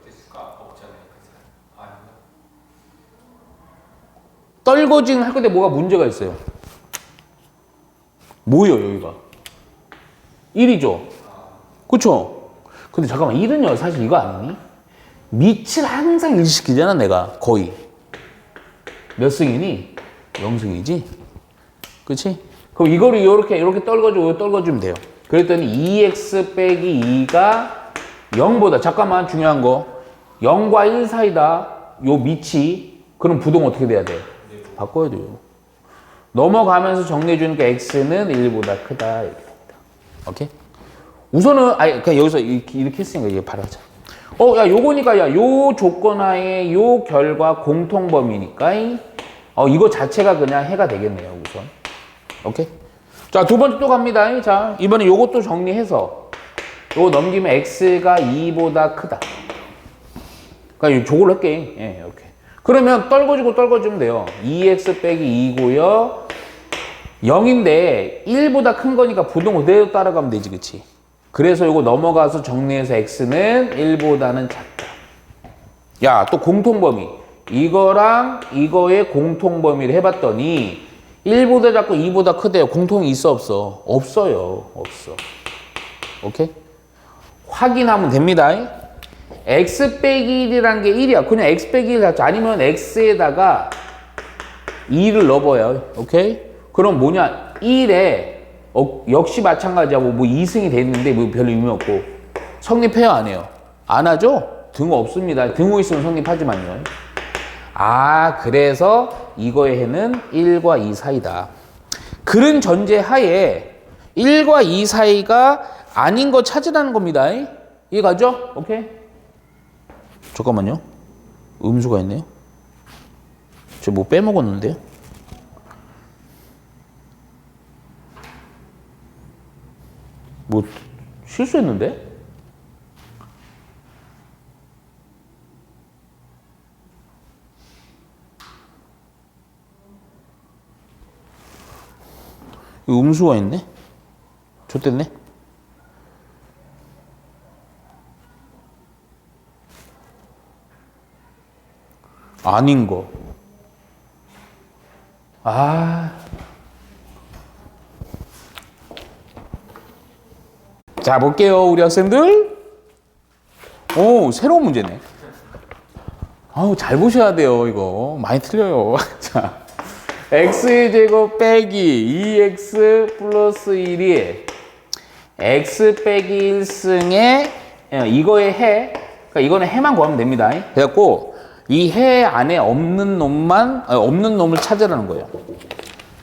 떨궈지긴 할 건데, 뭐가 문제가 있어요? 뭐예요, 여기가? 1이죠? 그쵸? 근데 잠깐만, 1은요, 사실 이거 아니니? 밑을 항상 일시키잖아, 내가. 거의. 몇 승이니? 0승이지? 그치? 그럼 이거를 이렇게 떨궈주면 돼요. 그랬더니 2x 빼기 2가 0보다, 잠깐만, 중요한 거. 0과 1 사이다. 요 밑이. 그럼 부동 어떻게 돼야 돼? 바꿔야 돼요. 넘어가면서 정리해주니까 x는 1보다 크다. 이렇게 됩니다. 오케이? 우선은, 그냥 여기서 이렇게 했으니까 이게 바로 하자. 야, 요거니까, 야, 요 조건 하에 요 결과 공통범위니까, 이거 자체가 그냥 해가 되겠네요, 우선. 오케이? 자, 두 번째 또 갑니다. 자, 이번에 요것도 정리해서, 요거 넘기면 x가 2보다 크다. 그러니까 저걸로 할게. 예, 이렇게. 그러면 떨궈주면 돼요. 2x 빼기 2고요. 0인데, 1보다 큰 거니까 부동 그대로 따라가면 되지, 그치? 그래서 이거 넘어가서 정리해서 x는 1보다는 작다. 야, 또 공통범위. 이거랑 이거의 공통범위를 해봤더니 1보다 작고 2보다 크대요. 공통이 있어 없어? 없어요. 없어. 오케이? 확인하면 됩니다. x 빼기 1이라는 게 1이야. 그냥 x 빼기 1 자체 아니면 x에다가 2를 넣어봐요. 오케이? 그럼 뭐냐? 1에 역시 마찬가지하고 뭐 2승이 됐는데 뭐 별로 의미 없고 성립해요 안 해요? 안 하죠? 등호 없습니다. 등호 있으면 성립하지만요. 그래서 이거의 해는 1과 2 사이다. 그런 전제 하에 1과 2 사이가 아닌 거 찾으라는 겁니다. 이해가죠? 오케이? 잠깐만요. 음수가 있네요. 저 뭐 빼먹었는데요? 뭐 실수했는데? 여기 음수가 있네? 좆됐네? 아닌 거. 아. 자, 볼게요, 우리 학생들. 오, 새로운 문제네. 아우, 잘 보셔야 돼요, 이거. 많이 틀려요. 자, x의 제곱 빼기 2x 플러스 1이 x 빼기 1승에 이거의 해, 그러니까 이거는 해만 구하면 됩니다. 그래갖고 이 해 안에 없는 놈을 찾으라는 거예요.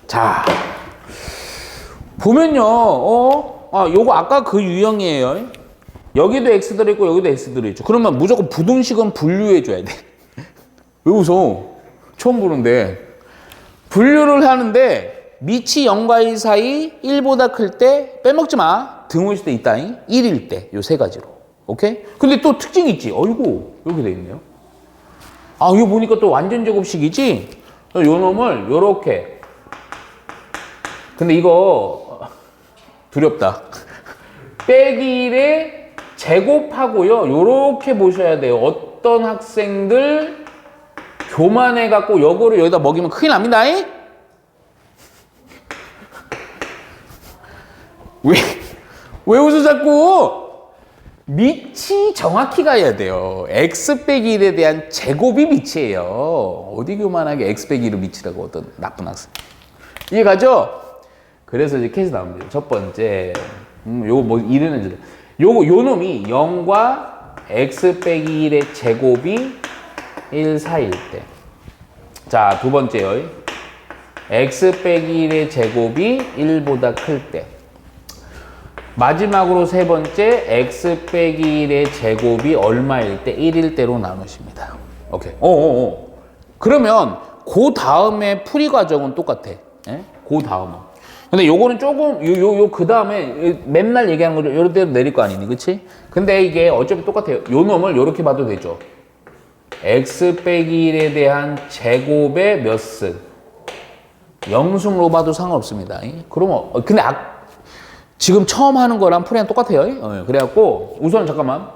자, 보면요, 요거 아까 그 유형이에요. 여기도 x 들어있고 여기도 x 들어있죠. 그러면 무조건 부등식은 분류해줘야 돼. 왜 웃어? 처음 보는데. 분류를 하는데 밑이 0과 1 사이 1보다 클 때 빼먹지 마. 등호일 때 있다. 1일 때. 요 세 가지로. 오케이? 근데 또 특징이 있지. 어이구, 이렇게 돼 있네요. 아, 이거 보니까 또 완전 제곱식이지? 요 놈을 요렇게. 근데 이거 두렵다. 빼기 1에 제곱하고요. 요렇게 보셔야 돼요. 어떤 학생들 교만해갖고 요거를 여기다 먹이면 큰일 납니다. 왜 웃어 자꾸? 밑이 정확히 가야 돼요. x 빼기 1에 대한 제곱이 밑이에요. 어디 교만하게 x 빼기 1을 밑이라고 어떤 나쁜 학생. 이해가죠? 그래서 이제 케이스 나옵니다. 첫 번째. 요거 뭐 이르는 줄. 요 놈이 0과 x 빼기 1의 제곱이 1 사이일 때. 자, 두 번째요. x 빼기 1의 제곱이 1보다 클 때. 마지막으로 세 번째, x 빼기 1의 제곱이 얼마일 때? 1일 때로 나누십니다. 오케이. 그러면 그 다음에 풀이 과정은 똑같아. 예? 그 다음은. 근데 요거는 조금 그 다음에 맨날 얘기하는 거죠. 요럴 때로 내릴 거 아니니, 그치? 근데 이게 어차피 똑같아요. 요 놈을 요렇게 봐도 되죠. x 빼기 1에 대한 제곱의 몇 승? 영승으로 봐도 상관없습니다. 그러면 근데 지금 처음 하는 거랑 풀이랑 똑같아요. 그래갖고 우선 잠깐만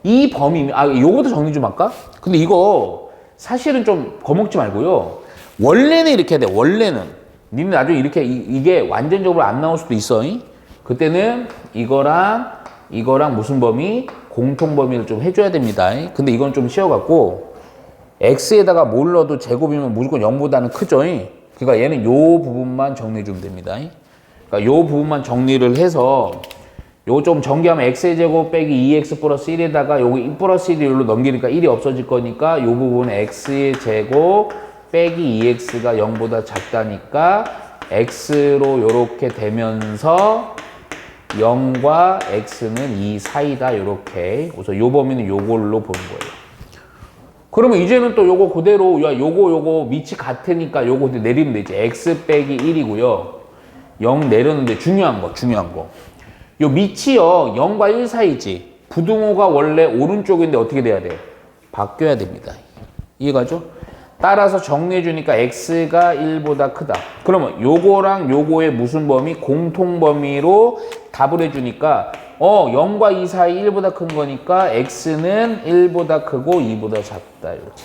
이 범위 요것도 정리 좀 할까? 근데 이거 사실은 좀 거먹지 말고요. 원래는 이렇게 해야 돼. 원래는 니는 나중에 이렇게 이게 완전적으로 안 나올 수도 있어. 그때는 이거랑 무슨 범위? 공통 범위를 좀 해줘야 됩니다. 근데 이건 좀 쉬워갖고 x에다가 뭘 넣어도 제곱이면 무조건 0보다는 크죠. 그러니까 얘는 요 부분만 정리해 주면 됩니다. 그러니까 요 부분만 정리를 해서 요거 좀 정리하면 x의 제곱 빼기 2x 플러스 1에다가 요거 1 플러스 1로 넘기니까 1이 없어질 거니까 요 부분은 x의 제곱 빼기 2x가 0보다 작다니까 x로 요렇게 되면서 0과 x는 2 사이다. 요렇게. 그래서 요 범위는 요걸로 보는 거예요. 그러면 이제는 또 요거 그대로 요거 밑이 같으니까 요거 내리면 되지. x 빼기 1이고요. 0 내렸는데 중요한 거. 요 밑이요. 0과 1 사이지. 부등호가 원래 오른쪽인데 어떻게 돼야 돼? 바뀌어야 됩니다. 이해가죠? 따라서 정리해 주니까 x가 1보다 크다. 그러면 요거랑 요거의 무슨 범위? 공통 범위로 답을 해 주니까 0과 2 사이 1보다 큰 거니까 x는 1보다 크고 2보다 작다. 이렇게.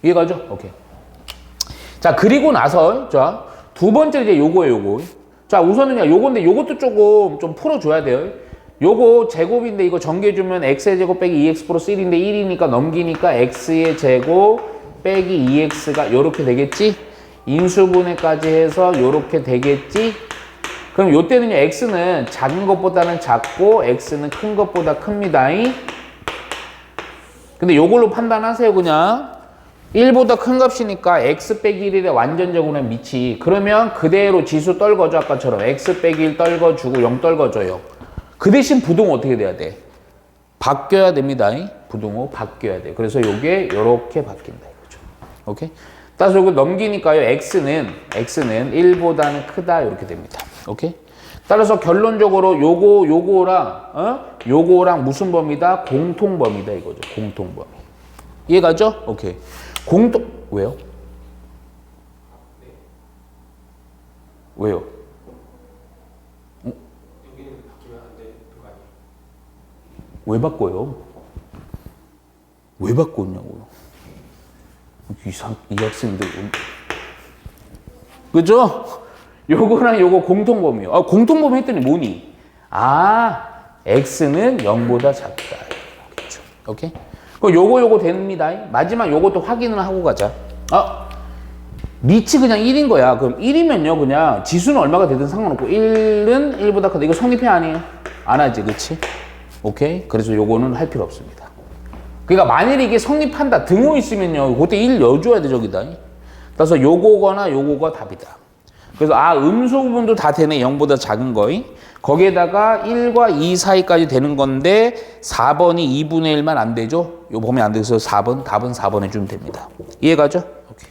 이해가죠? 오케이. 자, 그리고 나서 자, 두 번째 이제 요거. 자, 우선은 요건데 요것도 조금 좀 풀어 줘야 돼요. 요거 제곱인데 이거 전개해 주면 x의 제곱 빼기 2x 플러스 1인데 1이니까 넘기니까 x의 제곱 빼기 2x가 요렇게 되겠지? 인수분해까지 해서 요렇게 되겠지? 그럼 요때는요, x는 작은 것보다는 작고 x는 큰 것보다 큽니다. 근데 요걸로 판단하세요, 그냥. 1보다 큰 값이니까 x 빼기 1의 완전적으로는 밑이. 그러면 그대로 지수 떨궈줘, 아까처럼. x 빼기 1 떨궈주고 0 떨궈줘요. 그 대신 부등호 어떻게 돼야 돼? 바뀌어야 됩니다. 부등호 바뀌어야 돼. 그래서 요게 요렇게 바뀐다. 이거죠. 오케이? 따라서 이거 넘기니까요, x는 1보다는 크다. 이렇게 됩니다. 오케이? 따라서 결론적으로 요거랑 무슨 범위다? 공통 범위다. 이거죠. 공통 범위. 이해가죠? 오케이. 왜요? 왜 바꿔요? 왜 바꿨냐고요? 이 학생들. 그죠? 요거랑 요거 공통범위요. 아, 공통범위 했더니 뭐니? 아, x는 0보다 작다. 그렇죠. 오케이? 그럼 요거 됩니다. 마지막 요것도 확인을 하고 가자. 아, 리치 그냥 1인 거야. 그럼 1이면요, 그냥 지수는 얼마가 되든 상관없고 1은 1보다 크다. 이거 성립해 아니에요? 안 하지, 그치? 오케이? 그래서 요거는 할 필요 없습니다. 그러니까 만일에 이게 성립한다, 등호 있으면요, 그때 1 넣어줘야 돼, 저기다. 그래서 요거거나 요거가 답이다. 그래서 음수 부분도 다 되네, 0보다 작은 거이. 거기에다가 1과 2 사이까지 되는 건데 4번이 2분의 1만 안 되죠? 이거 보면 안 돼서 4번, 답은 4번 해주면 됩니다. 이해가죠? 오케이.